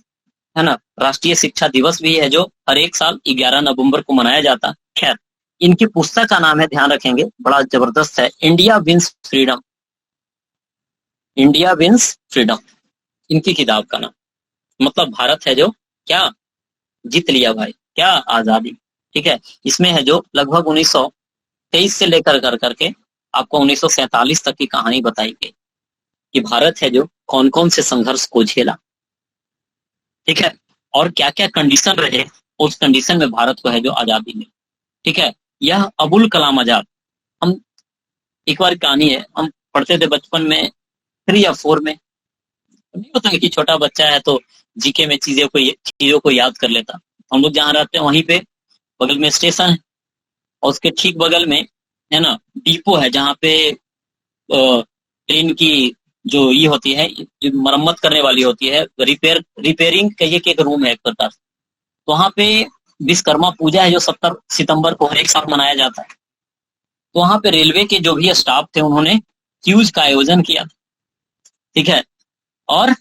ना, राष्ट्रीय शिक्षा दिवस भी है जो हर एक साल 11 नवंबर को मनाया जाता। खैर इनकी पुस्तक का नाम है, ध्यान रखेंगे, बड़ा जबरदस्त है, India wins freedom, India wins freedom इनकी किताब का नाम। मतलब भारत है जो क्या जीत लिया भाई, क्या आजादी, ठीक है। इसमें है जो लगभग 1923 से लेकर कर करके आपको 1947 तक की कहानी बताई गई कि भारत है जो कौन कौन से संघर्ष को झेला, ठीक है, और क्या क्या कंडीशन रहे, उस कंडीशन में भारत को है जो आजादी मिली, ठीक है। यह अबुल कलाम आजाद, हम एक बार कहानी है, हम पढ़ते थे बचपन में 3 या 4 में, नहीं होता है कि छोटा बच्चा है तो जीके में चीजों को याद कर लेता। हम लोग जहाँ रहते हैं वहीं पे बगल में स्टेशन है, और उसके ठीक बगल में है ना डिपो है, जहाँ पे ट्रेन की जो ये होती है, जो मरम्मत करने वाली होती है, रिपेयरिंग कहिए कि एक रूम है एक प्रकार से। तो वहाँ पे विश्वकर्मा पूजा है जो 70 सितंबर को हर एक साल मनाया जाता है। तो वहाँ पे रेलवे के जो भी स्टाफ थे उन्होंने क्यूज का आयोजन किया था, ठीक है, और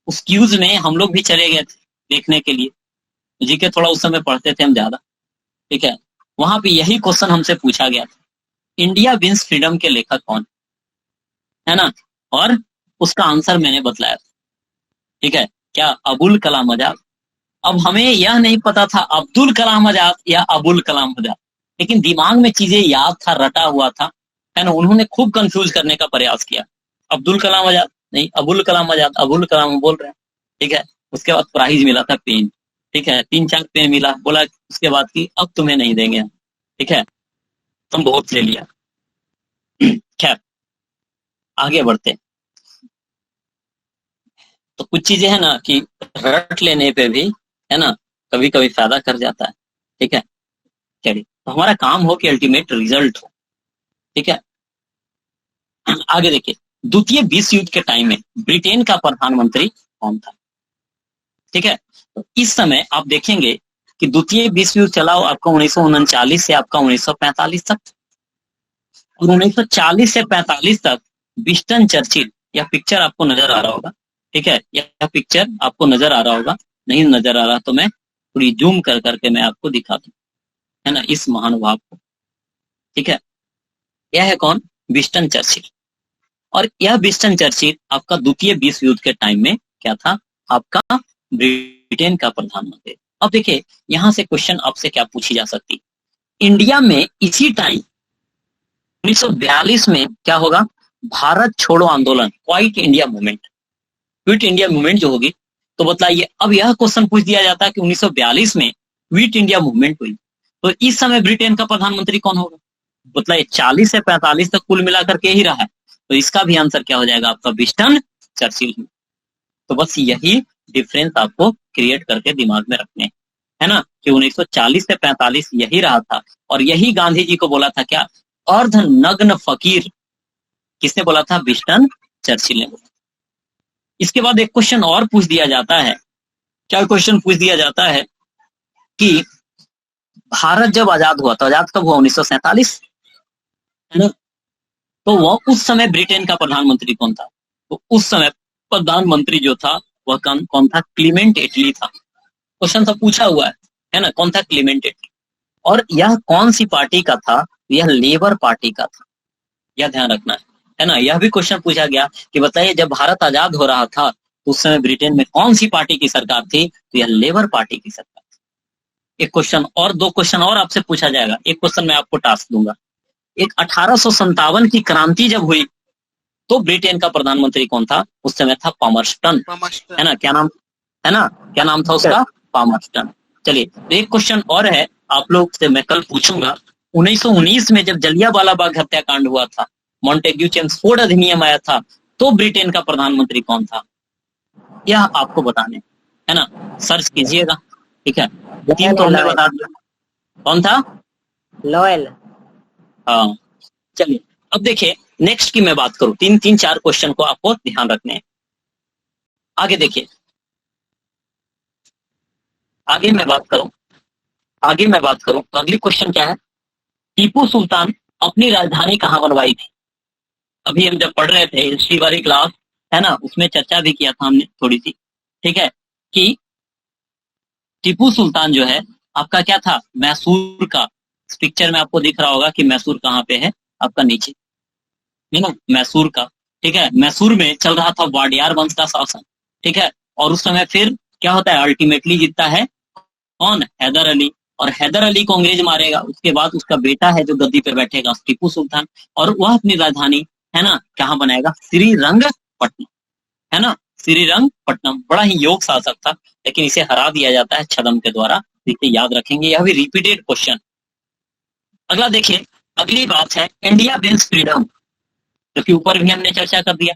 उस क्यूज में हम लोग भी चले गए थे देखने के लिए, जीके थोड़ा उस समय पढ़ते थे हम ज्यादा, ठीक है। वहां पे यही क्वेश्चन हमसे पूछा गया था, इंडिया विंस फ्रीडम के लेखक कौन है ना, और उसका आंसर मैंने बतलाया था, ठीक है, क्या अबुल कलाम आजाद। अब हमें यह नहीं पता था अब्दुल कलाम आजाद या अबुल कलाम आजाद, लेकिन दिमाग में चीजें याद था, रटा हुआ था, है ना। उन्होंने खूब कंफ्यूज करने का प्रयास किया, अब्दुल कलाम आजाद नहीं, अबुल कलाम आजाद, अबुल कलाम बोल रहे हैं, ठीक है। उसके बाद प्राइज मिला था पेन, ठीक है, 3-4 पेन मिला, बोला उसके बाद की अब तुम्हें नहीं देंगे, ठीक है, तुम बहुत ले लिया। खैर आगे बढ़ते, तो कुछ चीजें है ना कि रट लेने पे भी है ना कभी कभी फायदा कर जाता है, ठीक है। चलिए तो हमारा काम हो कि अल्टीमेट रिजल्ट हो, ठीक है। आगे देखिए द्वितीय विश्व युद्ध के टाइम में ब्रिटेन का प्रधानमंत्री कौन था, ठीक है। तो इस समय आप देखेंगे कि द्वितीय विश्व युद्ध चला आपका 1939 से आपका 1945 तक, और 1940 से 45 तक विंस्टन चर्चिल, यह पिक्चर आपको नजर आ रहा होगा, ठीक है, यह पिक्चर आपको नजर आ रहा होगा, नहीं नजर आ रहा तो मैं थोड़ी जूम कर करके मैं आपको दिखा दूं, है ना, इस महानुभाव को, ठीक है। यह है कौन, विंस्टन चर्चिल। और यह विंस्टन चर्चिल आपका द्वितीय विश्व युद्ध के टाइम में क्या था, आपका ब्रिटेन का प्रधानमंत्री। अब देखिए यहां से क्वेश्चन आपसे क्या पूछी जा सकती, इंडिया में इसी टाइम 1942 में क्या होगा, भारत छोड़ो आंदोलन, quite India movement, quit India movement जो होगी, तो बताइए अब यह क्वेश्चन पूछ दिया जाता है कि 1942 में क्विट इंडिया मूवमेंट हुई, तो इस समय ब्रिटेन का प्रधानमंत्री कौन होगा? बताइए 40 से 45 तक कुल मिलाकर के ही रहा है, तो इसका भी आंसर क्या हो जाएगा आपका? Winston Churchill. तो बस यही डिफरेंस आपको क्रिएट करके दिमाग में रखने हैं, है ना, कि 1940 से 45 यही रहा था, और यही गांधी जी को बोला था क्या? अर्ध नग्न फकीर। किसने बोला था? विंस्टन चर्चिल ने बोला। इसके बाद एक क्वेश्चन और पूछ दिया जाता है। क्या क्वेश्चन पूछ दिया जाता है कि भारत जब आजाद हुआ, तो आजाद कब हुआ? 1947, है ना। तो वह उस समय ब्रिटेन का प्रधानमंत्री कौन था? तो उस समय प्रधानमंत्री जो था वह कौन था? क्लीमेंट एटली था। क्वेश्चन तो पूछा हुआ है ना, कौन था? क्लीमेंट एटली। और यह कौन सी पार्टी का था? यह लेबर पार्टी का था, यह ध्यान रखना है ना। यह भी क्वेश्चन पूछा गया कि बताइए जब भारत आजाद हो रहा था तो उस समय ब्रिटेन में कौन सी पार्टी की सरकार थी? तो यह लेबर पार्टी की सरकार थी। एक क्वेश्चन और, दो क्वेश्चन और आपसे पूछा जाएगा। एक क्वेश्चन मैं आपको टास्क दूंगा। एक 1857 की क्रांति जब हुई तो ब्रिटेन का प्रधानमंत्री कौन था? उस समय था पामरस्टन, है ना। क्या नाम, है ना, क्या नाम था उसका? पामरस्टन। चलिए, तो एक क्वेश्चन और है आप लोग से मैं कल पूछूंगा। 1919 में जब जलियांवाला बाग हत्याकांड हुआ था, मॉन्टेग्यू चेम्सफोर्ड अधिनियम आया था, तो ब्रिटेन का प्रधानमंत्री कौन था? यह आपको बताने, है ना। सर्च कीजिएगा, ठीक है। तीन तो हमने बता दिया। कौन था? लॉयल। हाँ, चलिए अब देखिए नेक्स्ट की मैं बात करूं। तीन चार क्वेश्चन को आपको ध्यान रखने हैं। आगे देखिए, आगे मैं बात करूं तो अगली क्वेश्चन क्या है? टीपू सुल्तान अपनी राजधानी कहां बनवाई थी? अभी हम जब पढ़ रहे थे हिस्ट्री वाली क्लास, है ना, उसमें चर्चा भी किया था हमने थोड़ी सी, ठीक है, कि टीपू सुल्तान जो है आपका क्या था? मैसूर का। इस पिक्चर में आपको दिख रहा होगा कि मैसूर कहाँ पे है आपका? नीचे, है ना, मैसूर का, ठीक है। मैसूर में चल रहा था वाडियार वंश का शासन, ठीक है। और उस समय फिर क्या होता है? अल्टीमेटली जीतता है कौन? हैदर अली। और हैदर अली को अंग्रेज मारेगा, उसके बाद उसका बेटा है जो गद्दी पे बैठेगा, टीपू सुल्तान, और वह अपनी राजधानी, है ना, कहाँ बनाएगा? श्रीरंगपट्टनम, है ना, श्रीरंगपट्टनम। बड़ा ही योग्य शासक था, लेकिन इसे हरा दिया जाता है छद्म के द्वारा। देखिए याद रखेंगे, यह भी रिपीटेड क्वेश्चन। अगला देखिए, अगली बात है इंडिया विंस फ्रीडम, क्योंकि ऊपर भी हमने चर्चा कर दिया।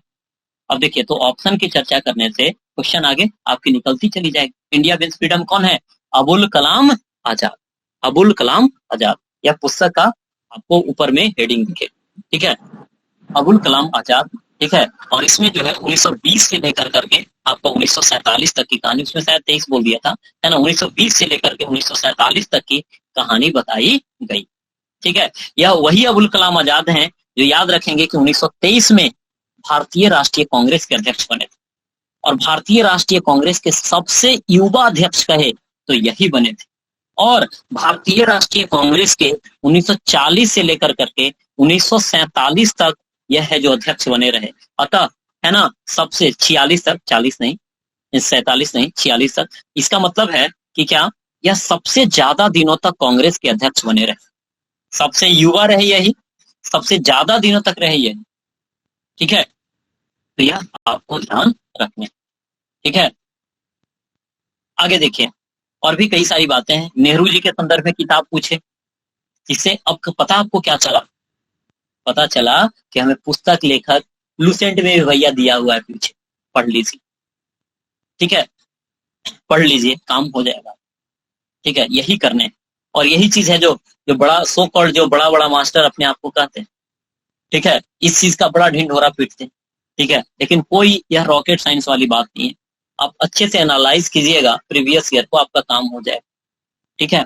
अब देखिए, तो ऑप्शन की चर्चा करने से क्वेश्चन आगे आपकी निकलती चली जाएगी। इंडिया विंस फ्रीडम कौन है? अबुल कलाम आजाद। अबुल कलाम आजाद, यह पुस्तक का आपको ऊपर में हेडिंग दिखे, ठीक है, अबुल कलाम आजाद, ठीक है। और इसमें जो है 1920 से लेकर करके आपको 1947 तक की कहानी, उसमें शायद 23 बोल दिया था, है ना, 1920 से लेकर के 1947 तक की कहानी बताई गई, ठीक है। यह वही अबुल कलाम आजाद हैं जो याद रखेंगे कि 1923 में भारतीय राष्ट्रीय कांग्रेस के अध्यक्ष बने थे, और भारतीय राष्ट्रीय कांग्रेस के सबसे युवा अध्यक्ष कहे तो यही बने थे। और भारतीय राष्ट्रीय कांग्रेस के 1940 से लेकर करके 1947 तक यह है जो अध्यक्ष बने रहे। अतः, है ना, सबसे 46 तक, 40 नहीं, 47 नहीं, 46 तक। इसका मतलब है कि क्या? यह सबसे ज्यादा दिनों तक कांग्रेस के अध्यक्ष बने रहे, सबसे युवा रहे यही, सबसे ज्यादा दिनों तक रहे यही, ठीक है। तो यह आपको ध्यान रखने, ठीक है। आगे देखिए, और भी कई सारी बातें हैं। नेहरू जी के संदर्भ में किताब पूछे, इससे अब पता आपको क्या चला? पता चला कि हमें पुस्तक लेखक लुसेंट में भी भैया दिया हुआ है पीछे, पढ़ लीजिए, ठीक है, पढ़ लीजिए, काम हो जाएगा, ठीक है। यही करने, और यही चीज है जो बड़ा सो कॉल्ड, जो बड़ा बड़ा मास्टर अपने आप को कहते हैं, ठीक है, इस चीज का बड़ा ढिंढोरा पीटते हैं, ठीक है। लेकिन कोई यह रॉकेट साइंस वाली बात नहीं है। आप अच्छे से एनालाइज कीजिएगा प्रीवियस ईयर को, आपका काम हो जाएगा, ठीक है।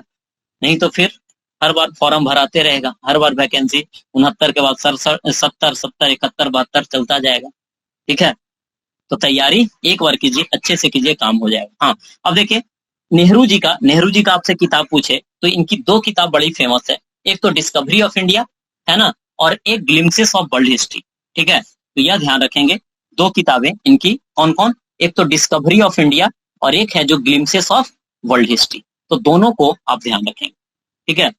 नहीं तो फिर हर बार फॉर्म भराते रहेगा, हर बार वैकेंसी 69 के बाद 70, 70, 71, 72 चलता जाएगा, ठीक है। तो तैयारी एक बार कीजिए, अच्छे से कीजिए, काम हो जाएगा। हाँ, अब देखिए नेहरू जी का आपसे किताब पूछे तो इनकी दो किताब बड़ी फेमस है। एक तो डिस्कवरी ऑफ इंडिया, है ना, और एक ग्लिम्पसेस ऑफ वर्ल्ड हिस्ट्री, ठीक है। तो यह ध्यान रखेंगे, दो किताबें इनकी कौन कौन? एक तो डिस्कवरी ऑफ इंडिया और एक है जो ग्लिम्पसेस ऑफ वर्ल्ड हिस्ट्री। तो दोनों को आप ध्यान रखेंगे, ठीक है।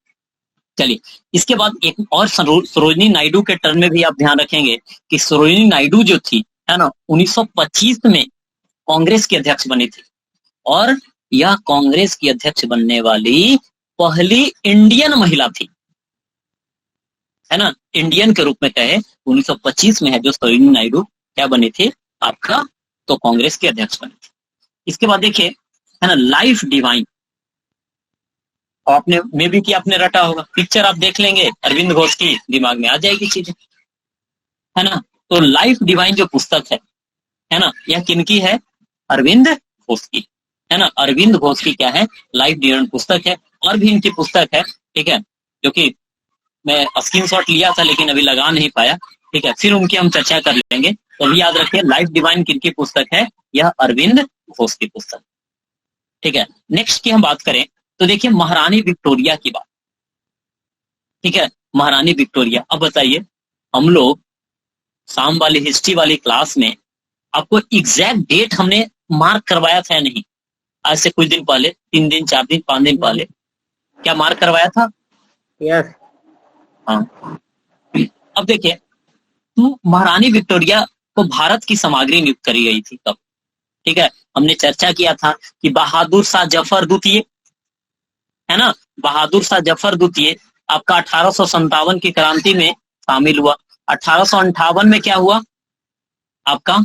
चलिए, इसके बाद एक और सरोजिनी नायडू के टर्म में भी आप ध्यान रखेंगे कि सरोजिनी नायडू जो थी, है ना, 1925 में कांग्रेस की अध्यक्ष बनी थी, और यह कांग्रेस की अध्यक्ष बनने वाली पहली इंडियन महिला थी, है ना। इंडियन के रूप में कहे 1925 में है जो सरोजिनी नायडू क्या बनी थी आपका, तो कांग्रेस की अध्यक्ष बनी थी। इसके बाद देखिए, है ना, लाइफ डिवाइन, आपने मे भी कि आपने रटा होगा, पिक्चर आप देख लेंगे अरविंद घोष की, दिमाग में आ जाएगी चीजें, है ना। तो लाइफ डिवाइन जो पुस्तक है ना, यह किनकी है, अरविंद घोष की, है ना। अरविंद घोष की क्या है, लाइफ डिवाइन पुस्तक है। और भी इनकी पुस्तक है, ठीक है, जो कि मैं स्क्रीनशॉट लिया था लेकिन अभी लगा नहीं पाया, ठीक है, फिर उनकी हम चर्चा कर लेंगे। तो अभी याद रखिए, लाइफ डिवाइन किनकी पुस्तक है, यह अरविंद घोष की पुस्तक, ठीक है। नेक्स्ट की हम बात करें तो देखिए महारानी विक्टोरिया की बात, ठीक है, महारानी विक्टोरिया। अब बताइए, हम लोग शाम वाली हिस्ट्री वाली क्लास में आपको एग्जैक्ट डेट हमने मार्क करवाया था या नहीं, आज से कुछ दिन पहले, 3 दिन 4 दिन 5 दिन पहले, क्या मार्क करवाया था? यस। हाँ। अब देखिए, तो महारानी विक्टोरिया को भारत की सामग्री नियुक्त करी गई थी तब, ठीक है। हमने चर्चा किया था कि बहादुर शाह जफर द्वितीय, है ना, बहादुर शाह जफर द्वितीय आपका 1857 की क्रांति में शामिल हुआ। 1858 में क्या हुआ आपका,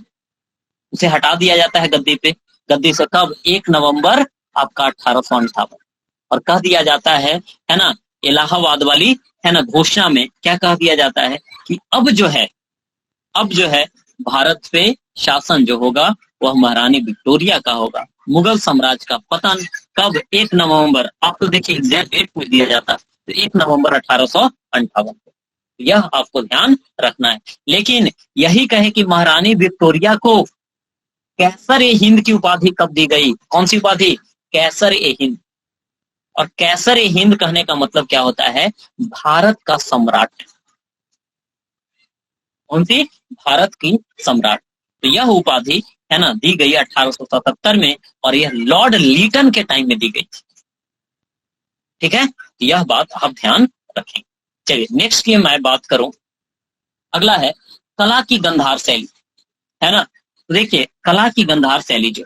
उसे हटा दिया जाता है गद्दी पे, गद्दी से कब, 1 नवंबर आपका 1858, और कह दिया जाता है ना, इलाहाबाद वाली, है ना, घोषणा में क्या कह दिया जाता है कि अब जो है भारत पे शासन जो होगा वह महारानी विक्टोरिया का होगा। मुगल साम्राज्य का पतन कब, 1 नवंबर, आप तो देखिए एग्जैक्ट डेट पूछ दिया जाता, तो 1 नवंबर 1858, यह आपको ध्यान रखना है। लेकिन यही कहे कि महारानी विक्टोरिया को कैसर ए हिंद की उपाधि कब दी गई, कौन सी उपाधि, कैसर ए हिंद। और कैसर ए हिंद कहने का मतलब क्या होता है, भारत का सम्राट, कौन सी, भारत की सम्राट। तो यह उपाधि, है ना, दी गई 1877 में, और यह लॉर्ड लीटन के टाइम में दी गई थी, ठीक है। यह बात आप ध्यान रखें। चलिए नेक्स्ट की मैं बात करूं, अगला है कला की गंधार शैली, है ना। तो देखिए कला की गंधार शैली जो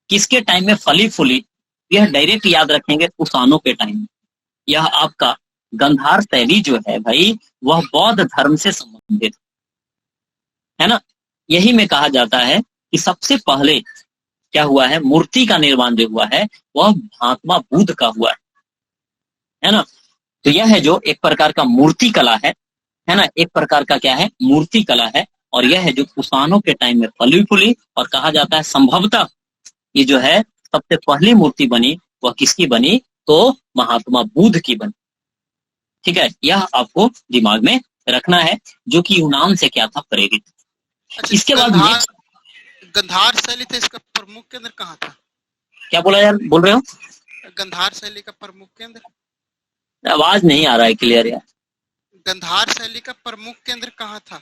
किसके टाइम में फली फूली, यह डायरेक्ट याद रखेंगे कुषाणों के टाइम में। यह आपका गंधार शैली जो है भाई, वह बौद्ध धर्म से संबंधित, है ना। यही में कहा जाता है कि सबसे पहले क्या हुआ है, मूर्ति का निर्माण जो हुआ है वह महात्मा बुद्ध का हुआ है ना। तो यह है जो एक प्रकार का मूर्ति कला है ना, एक प्रकार का क्या है, मूर्ति कला है। और यह है जो कुषाणों के टाइम में फली फूली, और कहा जाता है संभवतः ये जो है सबसे पहली मूर्ति बनी वह किसकी बनी, तो महात्मा बुद्ध की बनी, ठीक है। यह आपको दिमाग में रखना है, जो कि यूनान से क्या था, प्रेरित। अच्छा, इसके बाद गंधार शैली था, इसका प्रमुख केंद्र कहाँ था? क्या बोला यार, बोल रहे हो? गंधार शैली का प्रमुख केंद्र, आवाज नहीं आ रहा है क्लियर यार। गंधार शैली का प्रमुख केंद्र कहाँ था?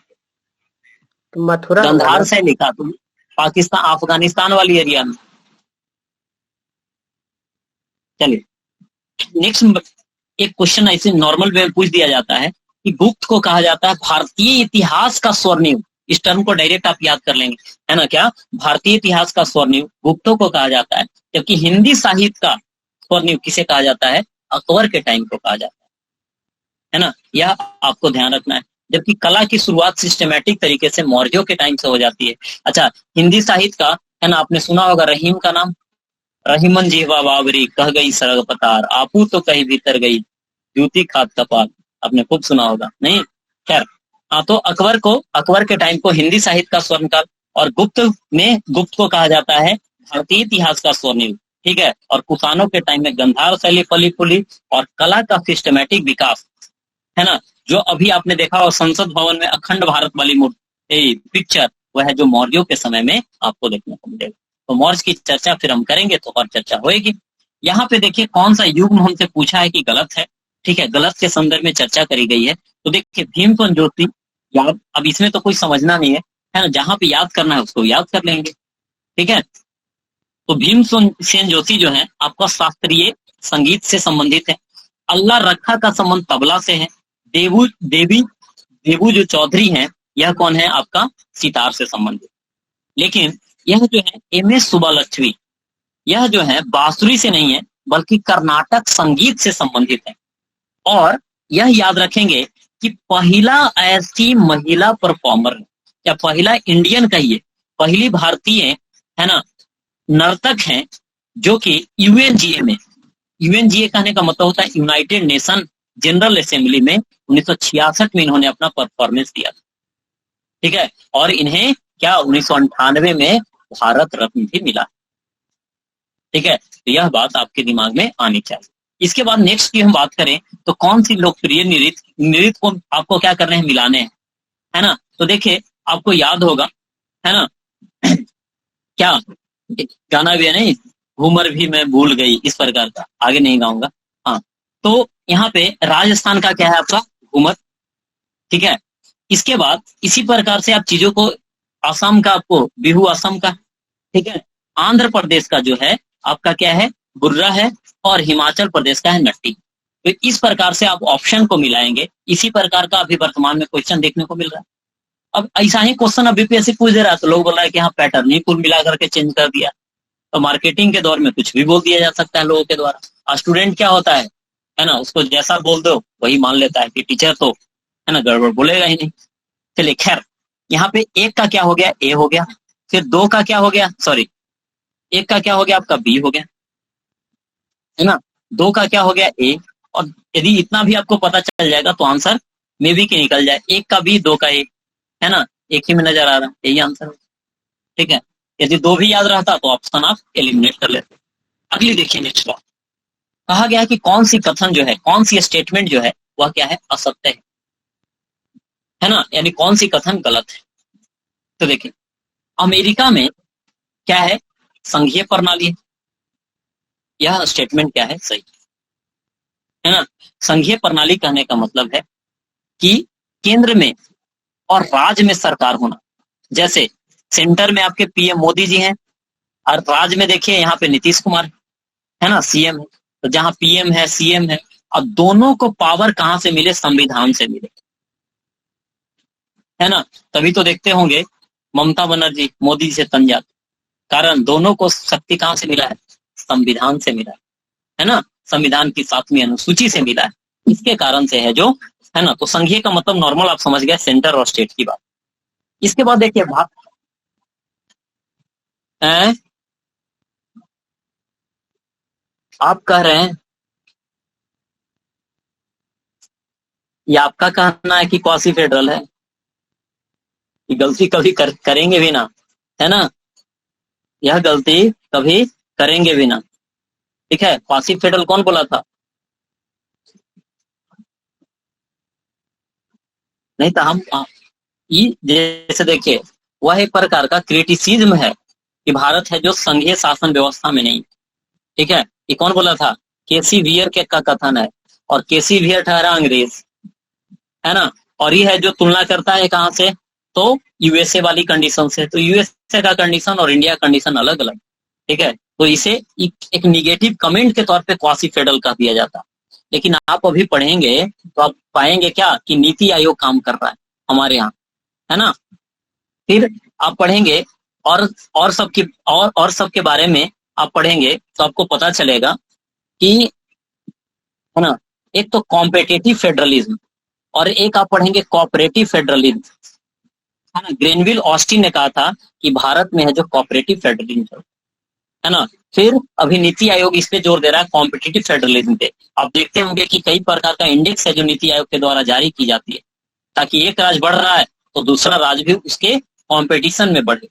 तो मथुरा, गंधार शैली का तो पाकिस्तान अफगानिस्तान वाली एरिया में। चलिए नेक्स्ट एक क्वेश्चन ऐसे नॉर्मल वे में पूछ दिया जाता है कि गुप्त को कहा जाता है भारतीय इतिहास का स्वर्णिम। इस टर्म को डायरेक्ट आप याद कर लेंगे, है ना, क्या, भारतीय इतिहास का स्वर्णिम गुप्तों को कहा जाता है। जबकि हिंदी साहित्य का स्वर्णिम किसे कहा जाता है, अकबर के टाइम को कहा जाता है ना। यह आपको ध्यान रखना है। जबकि कला की शुरुआत सिस्टमेटिक तरीके से मौर्यों के टाइम से हो जाती है। अच्छा, हिंदी साहित्य का, है ना, आपने सुना होगा रहीम का नाम, रहीमन जीवा बाबरी कह गई सरग पतार, आपू तो कहीं भीतर गई जूती खाद कपाल, आपने खूब सुना होगा, नहीं, खैर। हाँ, तो अकबर के टाइम को हिंदी साहित्य का स्वर्णकाल, और गुप्त को कहा जाता है भारतीय इतिहास का स्वर्णिम, ठीक है। और कुषाणों के टाइम में गंधार शैली फली फूली, और कला का सिस्टमेटिक विकास, है ना। जो अभी आपने देखा और संसद भवन में अखंड भारत वाली मूर्ति पिक्चर, वह है जो मौर्यों के समय में आपको देखने को मिलेगा। तो मौर्य की चर्चा फिर हम करेंगे तो और चर्चा होगी। यहाँ पे देखिए कौन सा युग हमसे पूछा है कि गलत है, ठीक है, गलत के संदर्भ में चर्चा करी गई है। तो देखिए भीमसेन जोशी याद, अब इसमें तो कोई समझना नहीं है ना, जहां पे याद करना है उसको याद कर लेंगे, ठीक है। तो भीमसेन जोशी जो है आपका शास्त्रीय संगीत से संबंधित है। अल्लाह रखा का संबंध तबला से है। देबू जो चौधरी हैं, यह कौन है आपका, सितार से संबंधित। लेकिन यह जो है एम.एस. सुब्बालक्ष्मी, यह जो है बांसुरी से नहीं है बल्कि कर्नाटक संगीत से संबंधित है। और यह याद रखेंगे कि पहला ऐसी महिला परफॉर्मर या पहला इंडियन कहिए, पहली भारतीय है ना नर्तक हैं जो कि यूएनजीए में, यूएनजीए कहने का मतलब होता है यूनाइटेड नेशन जनरल असेंबली में 1966 में इन्होंने अपना परफॉर्मेंस दिया था। ठीक है, और इन्हें क्या 1998 में भारत रत्न भी मिला। ठीक है, तो यह बात आपके दिमाग में आनी चाहिए। इसके बाद नेक्स्ट की हम बात करें तो कौन सी लोकप्रिय नृत्य को आपको क्या करने हैं, मिलाने हैं, है ना। तो देखिए आपको याद होगा, है ना क्या गाना भी है नहीं, घूमर भी मैं भूल गई, इस प्रकार का, आगे नहीं गाऊंगा। हाँ, तो यहाँ पे राजस्थान का क्या है आपका घूमर। ठीक है, इसके बाद इसी प्रकार से आप चीजों को, असम का आपको बिहू असम का, ठीक है, आंध्र प्रदेश का जो है आपका क्या है बुर्रा है, और हिमाचल प्रदेश का है नट्टी। तो इस प्रकार से आप ऑप्शन को मिलाएंगे, इसी प्रकार का अभी वर्तमान में क्वेश्चन देखने को मिल रहा है। अब ऐसा ही क्वेश्चन अब बीपीएससी पूछ दे रहा है तो लोग बोल रहा है कि हाँ पैटर्न ही कुल मिला करके चेंज कर दिया। तो मार्केटिंग के दौर में कुछ भी बोल दिया जा सकता है लोगों के द्वारा। और स्टूडेंट क्या होता है ना, उसको जैसा बोल दो वही मान लेता है कि टीचर तो है ना गड़बड़ बोलेगा ही नहीं। चलिए खैर, यहाँ पे एक का क्या हो गया, ए हो गया, फिर दो का क्या हो गया, सॉरी एक का क्या हो गया आपका बी हो गया, है ना, दो का क्या हो गया ए, और यदि इतना भी आपको पता चल जाएगा तो आंसर में भी कि निकल जाए, एक का बी दो का ए, है ना, एक ही में नजर आ रहा है, यही आंसर है। ठीक है, यदि दो भी याद रहता तो ऑप्शन आप एलिमिनेट कर लेते। अगली देखिए नेक्स्ट बात, कहा गया कि कौन सी कथन जो है, कौन सी स्टेटमेंट जो है वह क्या है असत्य है ना, यानी कौन सी कथन गलत है। तो देखिए अमेरिका में क्या है संघीय प्रणाली है, यह स्टेटमेंट क्या है सही है ना। संघीय प्रणाली कहने का मतलब है कि केंद्र में और राज्य में सरकार होना। जैसे सेंटर में आपके पीएम मोदी जी हैं और राज्य में देखिए यहाँ पे नीतीश कुमार है ना सीएम है। तो जहां पीएम है सीएम है, अब दोनों को पावर कहां से मिले, संविधान से मिले, है ना। तभी तो देखते होंगे ममता बनर्जी मोदी जी से तन जाते, कारण दोनों को शक्ति कहां से मिला है, संविधान से मिला है ना, संविधान की 7वीं अनुसूची से मिला है, इसके कारण से है जो, है ना। तो संघीय का मतलब नॉर्मल आप समझ गए, सेंटर और स्टेट की बात। इसके बाद देखिए आप कह रहे हैं, ये आपका कहना है कि क्वासी फेडरल है, ये गलती कभी करेंगे भी ना, है ना, यह गलती कभी करेंगे भी ना। ठीक है, क्वासी फेडरल कौन बोला था, नहीं था हम। ये जैसे देखिए वह एक प्रकार का क्रिटिसिज्म है कि भारत है जो संघीय शासन व्यवस्था में नहीं। ठीक है, ये कौन बोला था, केसी वियर के का कथन है, और केसी वियर ठहरा अंग्रेज, है ना। और ये है जो तुलना करता है कहां से, तो यूएसए वाली कंडीशन से। तो यूएसए का कंडीशन और इंडिया कंडीशन अलग अलग। ठीक है, तो इसे एक निगेटिव कमेंट के तौर पे क्वासी फेडरल कह दिया जाता। लेकिन आप अभी पढ़ेंगे तो आप पाएंगे क्या कि नीति आयोग काम कर रहा है हमारे यहाँ, है ना। फिर आप पढ़ेंगे और सबके और सबके बारे में आप पढ़ेंगे तो आपको पता चलेगा कि, है ना, एक तो कॉम्पिटिटिव फेडरलिज्म और एक आप पढ़ेंगे कोऑपरेटिव फेडरलिज्म, है ना। ग्रेनविल ऑस्टिन ने कहा था कि भारत में है जो कोऑपरेटिव फेडरलिज्म, है ना। फिर अभी नीति आयोग इस पे जोर दे रहा है कॉम्पिटिटिव फेडरलिज्म पे। आप देखते होंगे कि कई प्रकार का इंडेक्स है जो नीति आयोग के द्वारा जारी की जाती है, ताकि एक राज्य बढ़ रहा है तो दूसरा राज्य भी उसके कंपटीशन में बढ़े।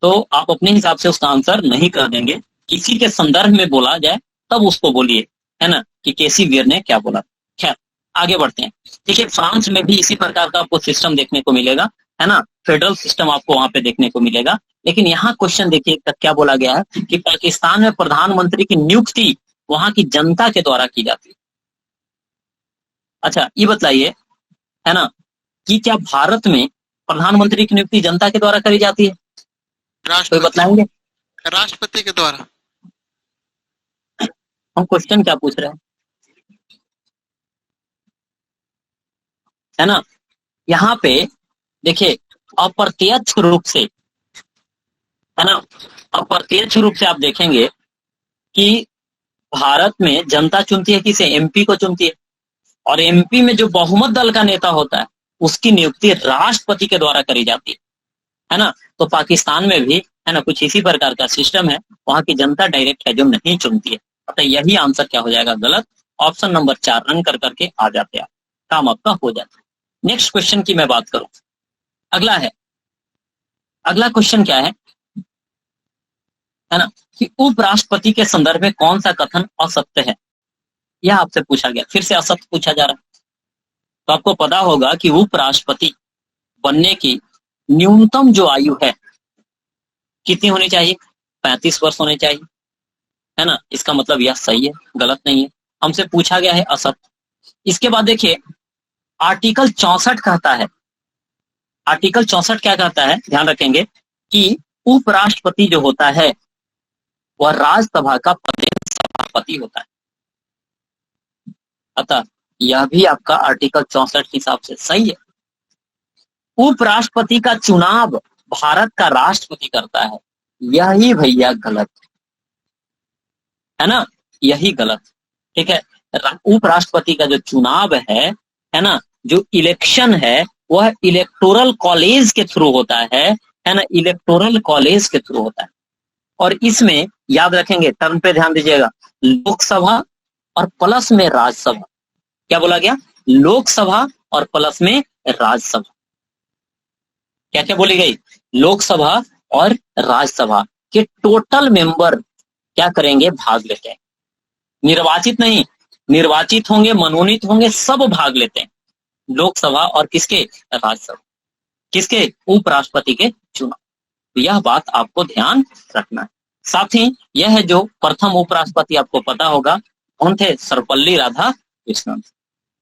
तो आप अपने हिसाब से उसका आंसर नहीं कर देंगे, किसी के संदर्भ में बोला जाए तब उसको बोलिए, है ना, कि केसी वियर ने क्या बोला। खैर आगे बढ़ते हैं। देखिए फ्रांस में भी इसी प्रकार का आपको सिस्टम देखने को मिलेगा, है ना, फेडरल सिस्टम आपको वहां पे देखने को मिलेगा। लेकिन यहाँ क्वेश्चन देखिए क्या बोला गया है कि पाकिस्तान में प्रधानमंत्री की नियुक्ति वहां की जनता के द्वारा की जाती है। अच्छा ये बताइए, है ना, कि क्या भारत में प्रधानमंत्री की नियुक्ति जनता के द्वारा करी जाती है, कोई राष्ट्रपति बताएंगे। राष्ट्रपति के द्वारा। हम क्वेश्चन क्या पूछ रहे हैं, है ना। यहाँ पे देखिए अप्रत्यक्ष रूप से है ना। अब प्रत्यक्ष रूप से आप देखेंगे कि भारत में जनता चुनती है किसे? एमपी को चुनती है, और एमपी में जो बहुमत दल का नेता होता है उसकी नियुक्ति राष्ट्रपति के द्वारा करी जाती है ना। तो पाकिस्तान में भी है ना कुछ इसी प्रकार का सिस्टम है, वहां की जनता डायरेक्ट है जो नहीं चुनती है। अतः यही आंसर क्या हो जाएगा? गलत। ऑप्शन नंबर 4 रन कर करके आ जाते हैं, काम आपका हो जाता है। नेक्स्ट क्वेश्चन की मैं बात करूं, अगला क्वेश्चन क्या है ना, कि उपराष्ट्रपति के संदर्भ में कौन सा कथन असत्य है? यह आपसे पूछा गया, फिर से असत्य पूछा जा रहा है। तो आपको पता होगा कि उपराष्ट्रपति बनने की न्यूनतम जो आयु है कितनी होनी चाहिए? 35 वर्ष होने चाहिए, है ना। इसका मतलब यह सही है, गलत नहीं है। हमसे पूछा गया है असत्य। इसके बाद देखिए आर्टिकल 64 कहता है, आर्टिकल 64 क्या कहता है, ध्यान रखेंगे कि उपराष्ट्रपति जो होता है वह राज्यसभा का प्रदेश सभापति होता है। अतः यह भी आपका आर्टिकल 64 के हिसाब से सही है। उपराष्ट्रपति का चुनाव भारत का राष्ट्रपति करता है, यही भैया गलत है ना, यही गलत। ठीक है, उपराष्ट्रपति का जो चुनाव है ना, जो इलेक्शन है वह इलेक्टोरल कॉलेज के थ्रू होता है ना, इलेक्टोरल कॉलेज के थ्रू होता है। और इसमें याद रखेंगे, टर्म पे ध्यान दीजिएगा, लोकसभा और प्लस में राज्यसभा। क्या बोला गया? लोकसभा और प्लस में राज्यसभा। क्या क्या बोली गई? लोकसभा और राज्यसभा के टोटल मेंबर क्या करेंगे? भाग लेते हैं। निर्वाचित नहीं, निर्वाचित होंगे, मनोनीत होंगे, सब भाग लेते हैं। लोकसभा और किसके? राज्यसभा। किसके? उपराष्ट्रपति के चुनाव। यह बात आपको ध्यान रखना है। साथ ही यह है जो प्रथम उपराष्ट्रपति आपको पता होगा कौन थे? सर्वपल्ली राधाकृष्णन,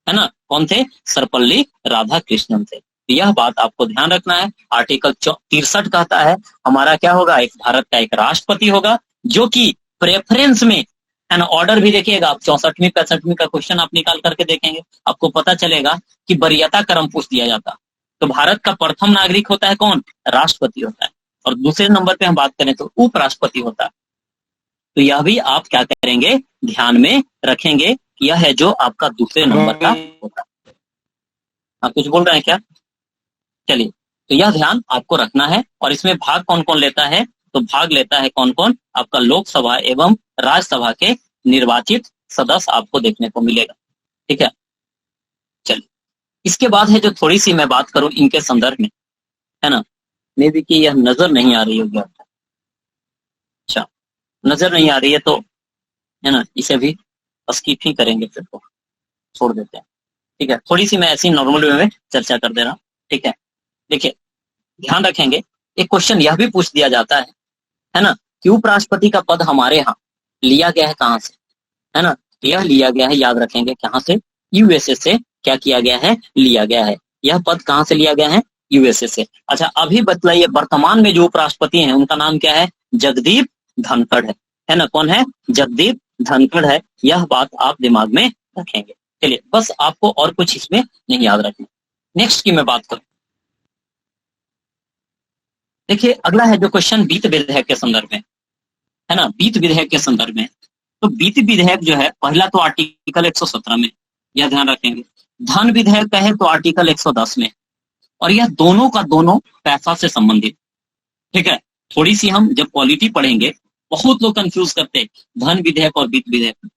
है ना। कौन थे? सर्वपल्ली राधाकृष्णन थे। यह बात आपको ध्यान रखना है। आर्टिकल 63 कहता है हमारा क्या होगा? एक भारत का एक राष्ट्रपति होगा जो कि प्रेफरेंस में, है ना। ऑर्डर भी देखिएगा आप, 64वीं 65वीं का क्वेश्चन आप निकाल करके देखेंगे, आपको पता चलेगा कि वरीयता क्रम पूछ दिया जाता। तो भारत का प्रथम नागरिक होता है कौन? राष्ट्रपति होता है। और दूसरे नंबर पे हम बात करें तो उपराष्ट्रपति होता है। तो यह भी आप क्या करेंगे? ध्यान में रखेंगे। यह है जो आपका दूसरे नंबर का होता है। आप कुछ बोल रहे हैं क्या? चलिए, तो यह ध्यान आपको रखना है। और इसमें भाग कौन कौन लेता है? तो भाग लेता है कौन कौन? आपका लोकसभा एवं राज्यसभा के निर्वाचित सदस्य आपको देखने को मिलेगा। ठीक है, चलिए इसके बाद है जो थोड़ी सी मैं बात करूं इनके संदर्भ में, है ना। मे बी कि यह नजर नहीं आ रही होगी आपको। अच्छा, नजर नहीं आ रही है तो है ना, इसे भी स्किप ही करेंगे, फिर तो छोड़ देते हैं। ठीक है, थोड़ी सी मैं ऐसी नॉर्मल वे में चर्चा कर दे रहा हूँ। ठीक है, देखिए ध्यान रखेंगे, एक क्वेश्चन यह भी पूछ दिया जाता है ना, कि उपराष्ट्रपति का पद हमारे यहाँ लिया गया है कहाँ से, है ना। यह लिया गया है, याद रखेंगे, कहाँ से? यूएसए से। क्या किया गया है? लिया गया है। यह पद कहाँ से लिया गया है? यूएसए से। अच्छा, अभी बतलाइए वर्तमान में जो उपराष्ट्रपति हैं उनका नाम क्या है? जगदीप धनखड़ है ना। कौन है? जगदीप धनखड़ है। यह बात आप दिमाग में रखेंगे। चलिए, बस आपको और कुछ इसमें नहीं याद रखना। नेक्स्ट की मैं बात करूं, देखिए अगला है जो क्वेश्चन वित्त विधेयक के संदर्भ में, है ना। वित्त विधेयक के संदर्भ में, तो वित्त विधेयक जो है पहला तो आर्टिकल 117 में, यह ध्यान रखेंगे। धन विधेयक का है तो आर्टिकल 110 में। और यह दोनों का दोनों पैसा से संबंधित। ठीक है, थोड़ी सी हम जब पॉलिटी पढ़ेंगे बहुत लोग कंफ्यूज करते हैं धन विधेयक और वित्त विधेयक,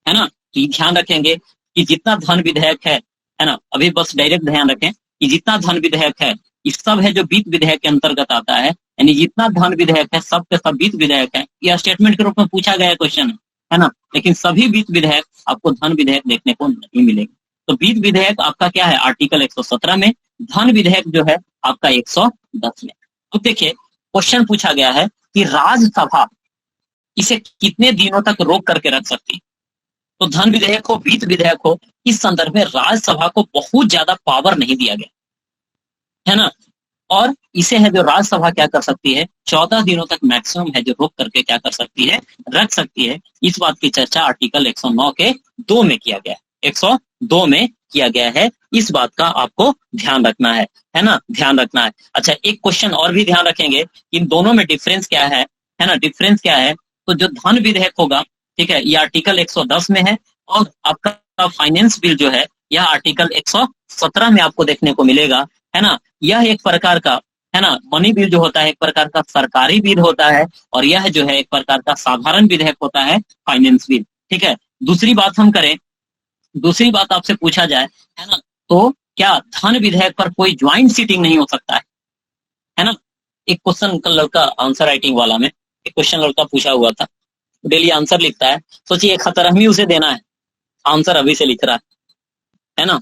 है ना। तो ये ध्यान रखेंगे कि जितना धन विधेयक है ना, अभी बस डायरेक्ट ध्यान रखें कि जितना धन विधेयक है ये सब है जो वित्त विधेयक के अंतर्गत आता है। यानी जितना धन विधेयक है सब के सब वित्त विधेयक है। यह स्टेटमेंट के रूप में पूछा गया क्वेश्चन है ना। लेकिन सभी वित्त विधेयक आपको धन विधेयक देखने को नहीं मिलेंगे। तो वित्त विधेयक आपका क्या है? आर्टिकल 117 में। धन विधेयक जो है आपका 110 में। तो देखिए क्वेश्चन पूछा गया है कि राज्यसभा इसे कितने दिनों तक रोक करके रख सकती है। तो धन विधेयक हो, वित्त विधेयक हो, इस संदर्भ में राज्यसभा को बहुत ज्यादा पावर नहीं दिया गया, है ना। और इसे है जो राज्यसभा क्या कर सकती है? 14 दिनों तक मैक्सिमम है जो रोक करके क्या कर सकती है? रख सकती है। इस बात की चर्चा आर्टिकल 109 के 2 में किया गया है। 102 में किया गया है। इस बात का आपको ध्यान रखना है ना, ध्यान रखना है। अच्छा, एक क्वेश्चन और भी ध्यान रखेंगे कि इन दोनों में डिफरेंस क्या है ना, डिफरेंस क्या है। तो जो धन विधेयक होगा, ठीक है, ये आर्टिकल 110 में है, और आपका फाइनेंस बिल जो है यह आर्टिकल 117 में आपको देखने को मिलेगा, है ना। यह एक प्रकार का, है ना, मनी बिल जो होता है एक प्रकार का सरकारी बिल होता है, और यह जो है एक प्रकार का साधारण विधेयक होता है, फाइनेंस बिल, ठीक है। दूसरी बात हम करें, दूसरी बात आपसे पूछा जाए, है ना, तो क्या धन विधेयक पर कोई ज्वाइंट सीटिंग नहीं हो सकता है ना। एक क्वेश्चन कल लड़का आंसर राइटिंग वाला में एक क्वेश्चन लड़का पूछा हुआ था, डेली आंसर लिखता है, सोचिए 71वीं उसे देना है, आंसर अभी से लिख रहा है ना,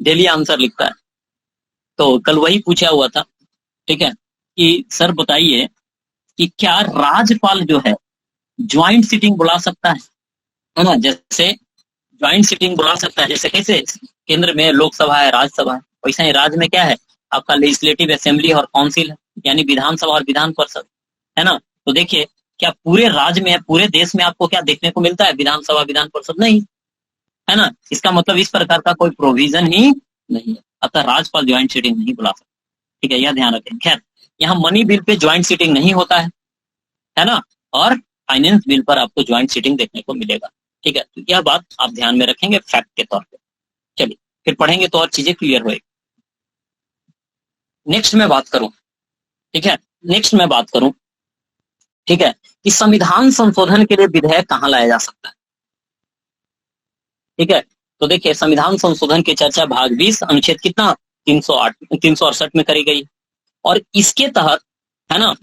डेली आंसर लिखता है। तो कल वही पूछा हुआ था, ठीक है, कि सर बताइए कि क्या राज्यपाल जो है ज्वाइंट सीटिंग बुला सकता है ना। जैसे ज्वाइंट सीटिंग बुला सकता है, जैसे कैसे केंद्र में लोकसभा है, राज्यसभा है, वैसा ही राज्य में क्या है, आपका लेजिस्लेटिव असेंबली और काउंसिल है, यानी विधानसभा और विधान परिषद, है ना। तो देखिए, क्या पूरे राज्य में, पूरे देश में आपको क्या देखने को मिलता है, विधानसभा विधान परिषद? नहीं, है ना। इसका मतलब इस प्रकार का कोई प्रोविजन ही नहीं है, अतः राज्यपाल ज्वाइंट सीटिंग नहीं बुला सकता, ठीक है, यह ध्यान रखें। खैर, यहाँ मनी बिल पे ज्वाइंट सीटिंग नहीं होता है ना, और फाइनेंस बिल पर आपको ज्वाइंट सीटिंग देखने को मिलेगा, ठीक है। तो यह बात आप ध्यान में रखेंगे फैक्ट के तौर पे। चलिए फिर पढ़ेंगे तो और चीजें क्लियर होएगी। नेक्स्ट मैं बात करूं, ठीक है, नेक्स्ट मैं बात करूं, ठीक है, कि संविधान संशोधन के लिए विधेयक कहां लाया जा सकता है, ठीक है। तो देखिए, संविधान संशोधन की चर्चा भाग 20 अनुच्छेद कितना 368 में करी गई, और इसके तहत, है ना,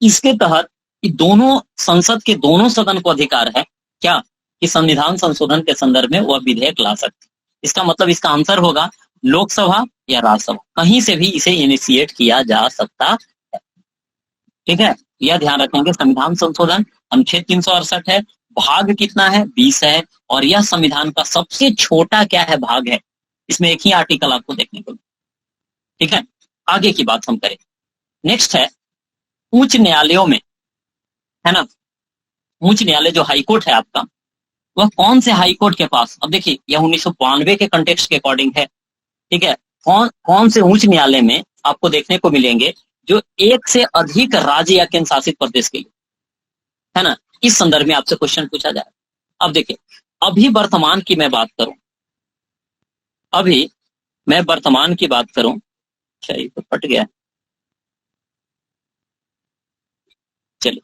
इसके तहत दोनों संसद के दोनों सदन को अधिकार है क्या, कि संविधान संशोधन के संदर्भ में वह विधेयक ला सकते। इसका मतलब इसका आंसर होगा लोकसभा या राज्यसभा, कहीं से भी इसे इनिशिएट किया जा सकता है, ठीक है। यह ध्यान रखेंगे, संविधान संशोधन अनुच्छेद 368 है, भाग कितना है 20 है, और यह संविधान का सबसे छोटा क्या है, भाग है। इसमें एक ही आर्टिकल आपको देखने को, ठीक है। आगे की बात हम करें, नेक्स्ट है उच्च न्यायालयों में, है ना, उच्च न्यायालय जो हाईकोर्ट है आपका, वह कौन से हाईकोर्ट के पास, अब देखिए यह 1992 के कंटेक्स्ट के अकॉर्डिंग है, ठीक है। कौन से उच्च न्यायालय में आपको देखने को मिलेंगे जो एक से अधिक राज्य या केंद्र शासित प्रदेश के लिए, है ना, इस संदर्भ में आपसे क्वेश्चन पूछा जाए। अब देखिए, अभी वर्तमान की मैं बात करूं, अभी मैं वर्तमान की बात करूं, अच्छा ये तो फट गया, चलिए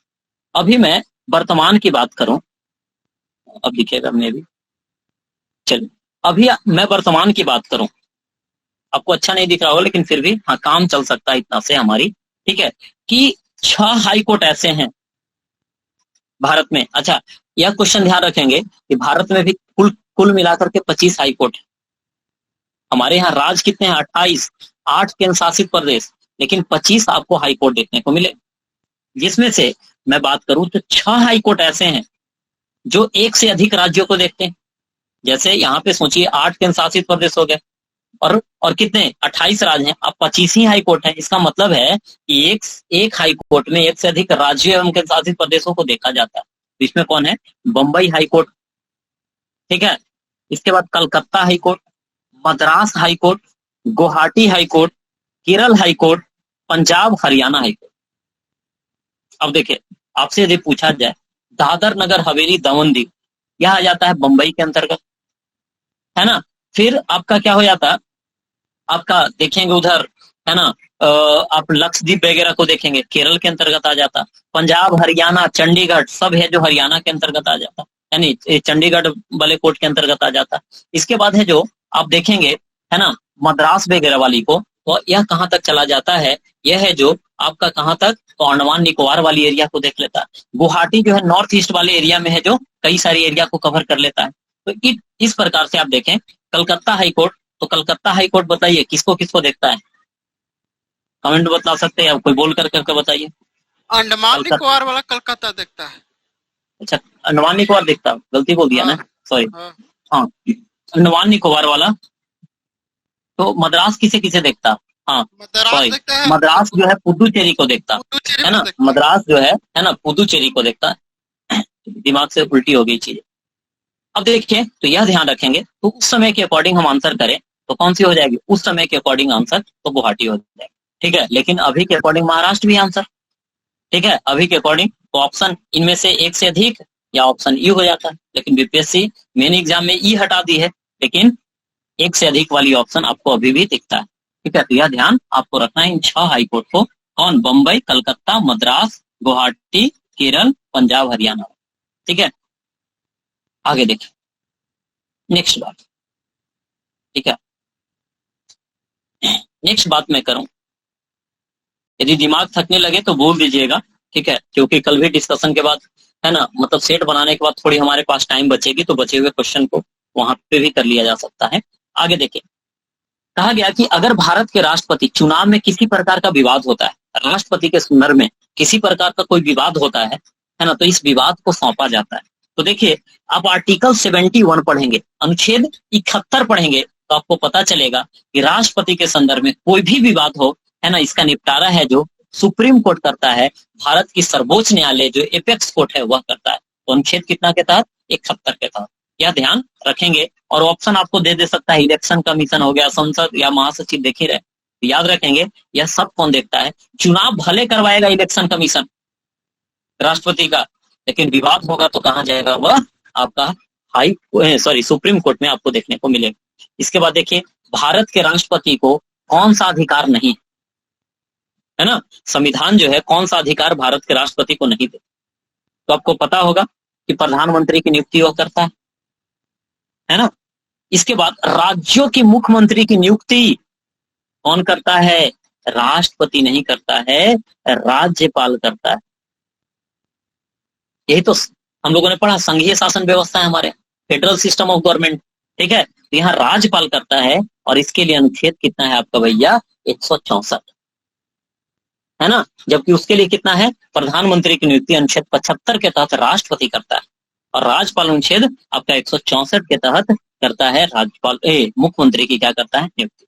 अभी मैं वर्तमान की बात करूं, अब दिखेगा मैं भी, चलिए अभी मैं वर्तमान की बात करूं, आपको अच्छा नहीं दिख रहा होगा लेकिन फिर भी हाँ काम चल सकता है इतना से हमारी, ठीक है, कि 6 हाई कोर्ट ऐसे हैं भारत में। अच्छा, यह क्वेश्चन ध्यान रखेंगे कि भारत में भी कुल मिलाकर के 25 हाई कोर्ट है। हमारे यहाँ राज्य कितने हैं, 28, 8 केंद्र शासित प्रदेश, लेकिन 25 आपको हाई कोर्ट देखने को मिले, जिसमें से मैं बात करूं तो 6 हाई कोर्ट ऐसे हैं जो एक से अधिक राज्यों को देखते हैं। जैसे यहाँ पे सोचिए 8 केंद्र शासित प्रदेश हो गए, और कितने 28 राज्य हैं, अब 25 ही हाई कोर्ट है। इसका मतलब है कि एक हाई कोर्ट में एक से अधिक राज्यों एवं केंद्र शासित प्रदेशों को देखा जाता है। इसमें कौन है, बंबई हाई कोर्ट, ठीक है, इसके बाद Calcutta high court, Madras high court, Guwahati high court, Kerala high court, Punjab Haryana high court. अब देखिए, आपसे यदि पूछा जाए दादर नगर हवेली दमन दीव, यह आ जाता है बंबई के अंतर्गत, है ना। फिर आपका क्या हो जाता है, आपका देखेंगे उधर, है ना, आप लक्षद्वीप वगैरह को देखेंगे, केरल के अंतर्गत आ जाता। पंजाब हरियाणा चंडीगढ़ सब है जो हरियाणा के अंतर्गत आ जाता, यानी चंडीगढ़ वाले कोर्ट के अंतर्गत आ जाता। इसके बाद है जो आप देखेंगे, है ना, मद्रास वगैरह वाली को, तो यह कहाँ तक चला जाता है, यह है जो आपका कहाँ तक, तो अंडमान निकोबार वाली एरिया को देख लेता है। गुवाहाटी जो है नॉर्थ ईस्ट वाले एरिया में है जो कई सारी एरिया को कवर कर लेता है। तो इस प्रकार से आप देखें कलकत्ता हाईकोर्ट, तो कलकत्ता हाईकोर्ट बताइए किसको किसको देखता है, कमेंट बता सकते हैं, कोई बोल कर करके बताइए। अंडमान निकोबार वाला कलकत्ता देखता है। अच्छा, अंडमान निकोबार देखता, गलती बोल दिया ना, सॉरी। हाँ, अंडमान निकोबार वाला, तो मद्रास किसे किसे देखता, हाँ सॉरी, मद्रास जो है पुडुचेरी को देखता, है ना, मद्रास जो है ना पुडुचेरी को देखता है। दिमाग से उल्टी हो गई चीज। अब देखिए, तो यह ध्यान रखेंगे, तो उस समय के अकॉर्डिंग हम आंसर करें तो कौन सी हो जाएगी? उस समय के अकॉर्डिंग आंसर तो गुवाहाटी हो जाएगी, ठीक है। लेकिन अभी के अकॉर्डिंग महाराष्ट्र भी आंसर, ठीक है, अभी के अकॉर्डिंग तो ऑप्शन इनमें से एक से अधिक या ऑप्शन ई हो जाता है। लेकिन बीपीएससी मेन एग्जाम में ई हटा दी है, लेकिन एक से अधिक वाली ऑप्शन आपको अभी भी दिखता है, ठीक है। तो यह ध्यान आपको रखना है इन 6 हाईकोर्ट को, कौन? बंबई, कलकत्ता, मद्रास, गुवाहाटी, केरल, पंजाब, हरियाणा, ठीक है। आगे देखिए नेक्स्ट बात, ठीक है। नेक्स्ट बात मैं करूं, यदि दिमाग थकने लगे तो बोल दीजिएगा, ठीक है, क्योंकि कल भी डिस्कशन के बाद, है ना, मतलब सेट बनाने के बाद थोड़ी हमारे पास टाइम बचेगी, तो बचे हुए क्वेश्चन को वहां पे भी कर लिया जा सकता है। आगे देखिए, कहा गया कि अगर भारत के राष्ट्रपति चुनाव में किसी प्रकार का विवाद होता है, राष्ट्रपति के संदर्भ में किसी प्रकार का कोई विवाद होता है ना, तो इस विवाद को सौंपा जाता है। तो देखिए, आप आर्टिकल 71 पढ़ेंगे, अनुच्छेद 71 पढ़ेंगे, तो आपको पता चलेगा कि राष्ट्रपति के संदर्भ में कोई भी विवाद हो, है ना, इसका निपटारा है जो सुप्रीम कोर्ट करता है, भारत की सर्वोच्च न्यायालय जो एपेक्स कोर्ट है वह करता है। तो अनुच्छेद कितना के तहत? 71 के तहत। यह ध्यान रखेंगे। और ऑप्शन आपको दे सकता है, इलेक्शन कमीशन हो गया, संसद या महासचिव देख ही रहे, तो याद रखेंगे यह सब कौन देखता है? चुनाव भले करवाएगा इलेक्शन कमीशन राष्ट्रपति का, लेकिन विवाद होगा तो कहां जाएगा? वह आपका सुप्रीम कोर्ट में आपको देखने को मिलेगा। इसके बाद देखिए, भारत के राष्ट्रपति को कौन सा अधिकार नहीं है ना, संविधान जो है कौन सा अधिकार भारत के राष्ट्रपति को नहीं दे? तो आपको पता होगा कि प्रधानमंत्री की नियुक्ति वह करता है ना। इसके बाद राज्यों की मुख्यमंत्री की नियुक्ति कौन करता है? राष्ट्रपति नहीं करता है, राज्यपाल करता है। यही तो हम लोगों ने पढ़ा, संघीय शासन व्यवस्था है हमारे, फेडरल सिस्टम ऑफ गवर्नमेंट, ठीक है। तो यहाँ राज्यपाल करता है, और इसके लिए अनुच्छेद कितना है आपका भैया? 164, है ना। जबकि उसके लिए कितना है? प्रधानमंत्री की नियुक्ति अनुच्छेद 75 के तहत राष्ट्रपति करता है, और राज्यपाल अनुच्छेद आपका 164 के तहत करता है राज्यपाल मुख्यमंत्री की क्या करता है? नियुक्ति।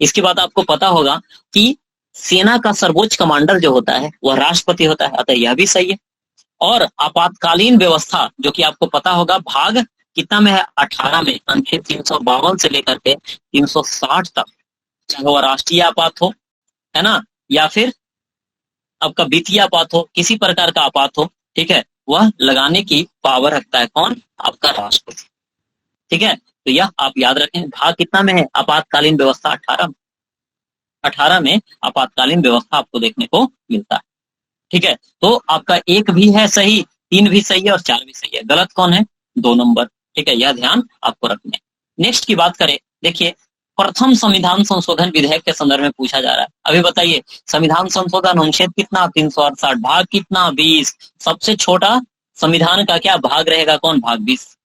इसके बाद आपको पता होगा कि सेना का सर्वोच्च कमांडर जो होता है वह राष्ट्रपति होता है, अतः यह भी सही है। और आपातकालीन व्यवस्था जो कि आपको पता होगा भाग कितना में है? 18 में, अनुच्छेद 352 से लेकर के 360 तक, चाहे वह राष्ट्रीय आपात हो, है ना, या फिर आपका वित्तीय आपात हो, किसी प्रकार का आपात हो, ठीक है, वह लगाने की पावर रखता है कौन? आपका राष्ट्रपति, ठीक है। तो यह आप याद रखें, भाग कितना में है? आपातकालीन व्यवस्था 18 में आपातकालीन व्यवस्था आपको देखने को मिलता है, ठीक है। तो आपका 1 भी है सही, 3 भी सही है और 4 भी सही है। गलत कौन है? 2 नंबर, ठीक है। यह ध्यान आपको रखना है। नेक्स्ट की बात करें, देखिए, प्रथम संविधान संशोधन विधेयक के संदर्भ में पूछा जा रहा है। अभी बताइए, संविधान संशोधन अनुच्छेद कितना? 368, भाग कितना? 20। सबसे छोटा संविधान का क्या भाग रहेगा? कौन? भाग 20।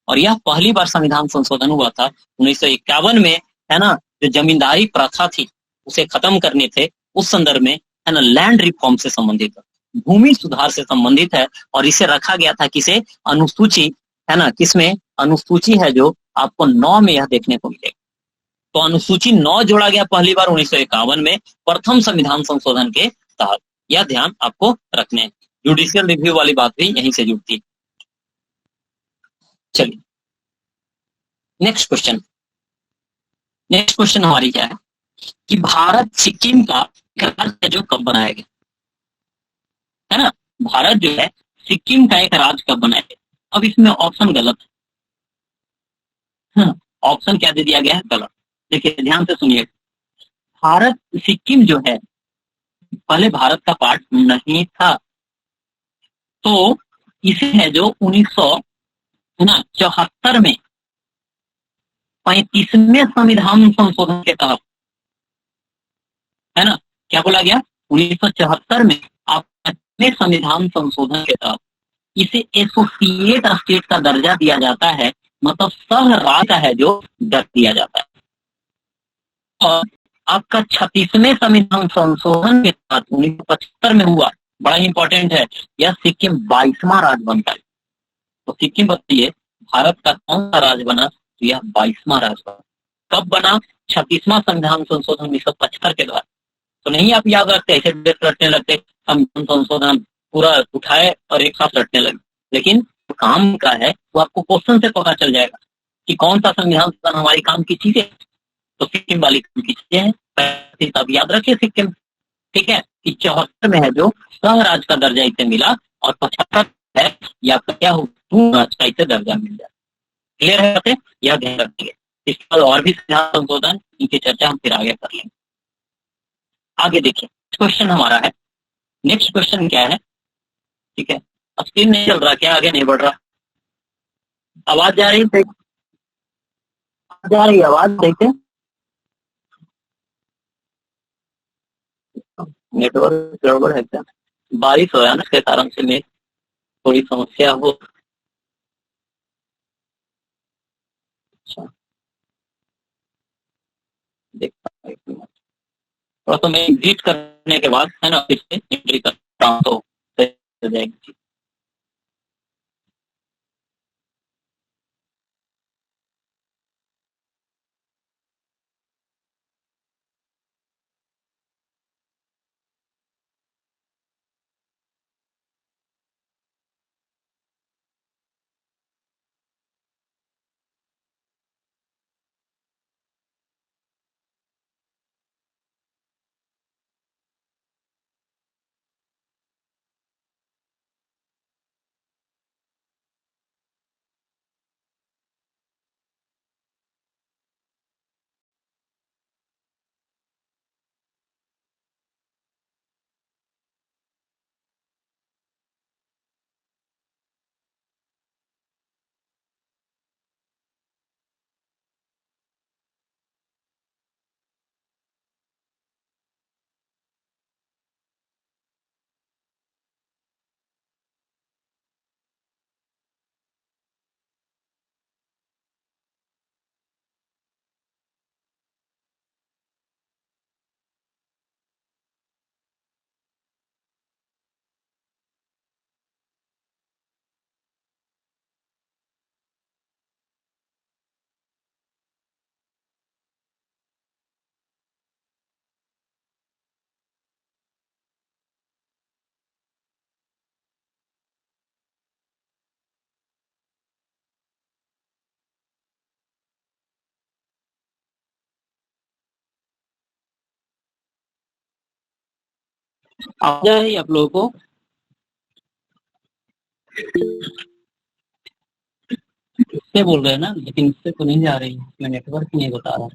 और यह पहली बार संविधान संशोधन हुआ था 1951 में, है ना। जो जमींदारी प्रथा थी उसे खत्म करने थे, उस संदर्भ में, है ना, लैंड रिफॉर्म से संबंधित है, भूमि सुधार से संबंधित है। और इसे रखा गया था किसे? अनुसूची, है ना, किसमें? अनुसूची है जो आपको 9 में यह देखने को मिलेगा। तो अनुसूची 9 जोड़ा गया पहली बार 1951 में प्रथम संविधान संशोधन के तहत। यह ध्यान आपको रखने। जुडिशियल रिव्यू वाली बात भी यहीं से जुड़ती है। चलिए नेक्स्ट क्वेश्चन हमारी क्या है कि भारत सिक्किम का राज्य जो कब बनाया गया, है ना। भारत जो है सिक्किम का एक राज्य कब बनाया गया? अब इसमें ऑप्शन गलत है, ऑप्शन क्या दे दिया गया है? गलत। देखिए ध्यान से सुनिए, भारत सिक्किम जो है पहले भारत का पार्ट नहीं था, तो इसे है जो 1974 में 35वें संविधान संशोधन के तहत, है ना, क्या बोला गया? 1974 में आप संविधान संशोधन के तहत इसे एसोसिएट स्टेट का दर्जा दिया जाता है, मतलब सह राज्य का है जो दर्जा दिया जाता है। और आपका 36वें संविधान संशोधन के तहत 1975 में हुआ, बड़ा इंपॉर्टेंट है, यह सिक्किम 22वां राज्य बनता है। तो सिक्किम बताइए भारत का कौन सा राज्य बना? तो यह 22वां राज्य बना। कब बना? 36वां संविधान संशोधन 1975 के द्वारा। तो नहीं आप याद रखते, ऐसे डेट रटने लगते, संविधान संशोधन पूरा उठाए और एक साथ रटने लगे। लेकिन काम का है वो आपको क्वेश्चन से पता चल जाएगा कि कौन सा संविधान संशोधन हमारी काम की चीज है। तो सिक्किम वाली खींचते हैं, अब याद रखिए सिक्किम, ठीक है, कि 74 में है जो सह राज्य का दर्जा इसे मिला, और 75 है या क्या हो राज्य का इसे दर्जा मिल जाए। क्लियर है बातें, यह ध्यान रखिए। इसके बाद और भी संशोधन, इनकी चर्चा हम फिर आगे कर लेंगे। आगे देखिए, क्वेश्चन हमारा है, नेक्स्ट क्वेश्चन क्या है, ठीक है, अब स्क्रीन नहीं चल रहा क्या, आगे नहीं बढ़ रहा, आवाज जा रही है, जा रही है आवाज, देखते नेटवर्क गड़बड़ है क्या, बारिश हो रहा है ना, इसके कारण से मैं थोड़ी समस्या हो। अच्छा, देखता हूं, एक मिनट, थोड़ा तो मैं एग्जिट करने के बाद है ना फिर से एंट्री करता हूँ तो सही हो जाएगी। आवाज आ रही है आप लोगों को? इससे बोल रहे हैं ना, लेकिन इससे तो नहीं जा रही, मैं नेटवर्क नहीं बता रहा।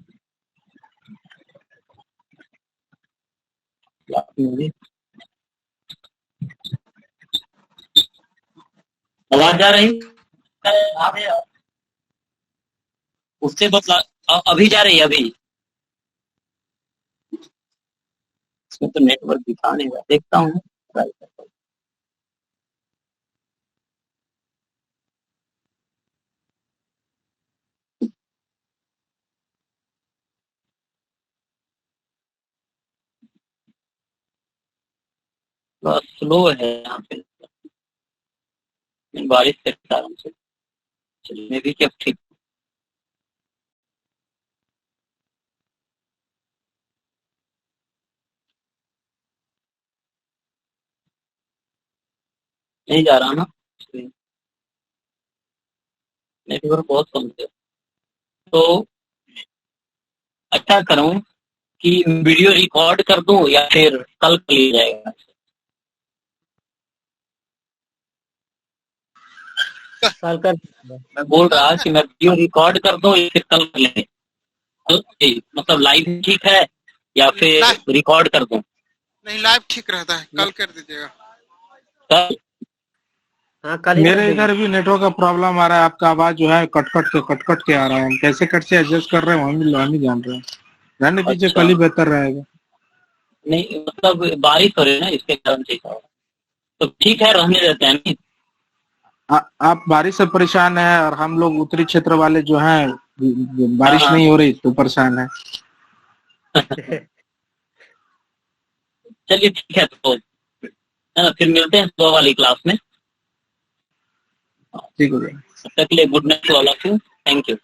मुझे आवाज आ रही है? उससे बदला अभी जा रही है, अभी इसमें तो नेटवर्क दिखा नहीं रहा, देखता हूँ। थोड़ा स्लो है यहाँ पे, बारिश के कारण से। चलिए भी क्या ठीक नहीं जा रहा ना, नेटवर्क बहुत कम है। तो अच्छा करूँ कि वीडियो रिकॉर्ड कर दूं या फिर कल कर लिया जाएगा? कल कर। मैं बोल रहा कि मैं वीडियो रिकॉर्ड कर दूं या फिर कल कर लेंगे, मतलब लाइव ठीक है या फिर रिकॉर्ड कर दूं? नहीं, लाइव ठीक रहता है, कल कर दीजिएगा। कल? हाँ कल ही मेरे कर इधर भी नेटवर्क का प्रॉब्लम आ रहा है, आपका आवाज जो है कट कट के आ रहा है, हम कैसे एडजस्ट कर रहे हैं हम ही जान रहे हैं। रहने दीजिए, अच्छा। कल ही बेहतर रहेगा। नहीं मतलब बारिश हो रही है ना, इसके कारण से तो ठीक है, रहने देते हैं। नहीं आप बारिश से परेशान है और हम लोग उत्तरी क्षेत्र वाले जो हैं, बारिश हाँ। नहीं हो रही तो परेशान है। चलिए ठीक है, तो है ना, फिर मिलते हैं सुबह वाली क्लास में। ठीक है। तब तक के लिए good night all of you, thank you.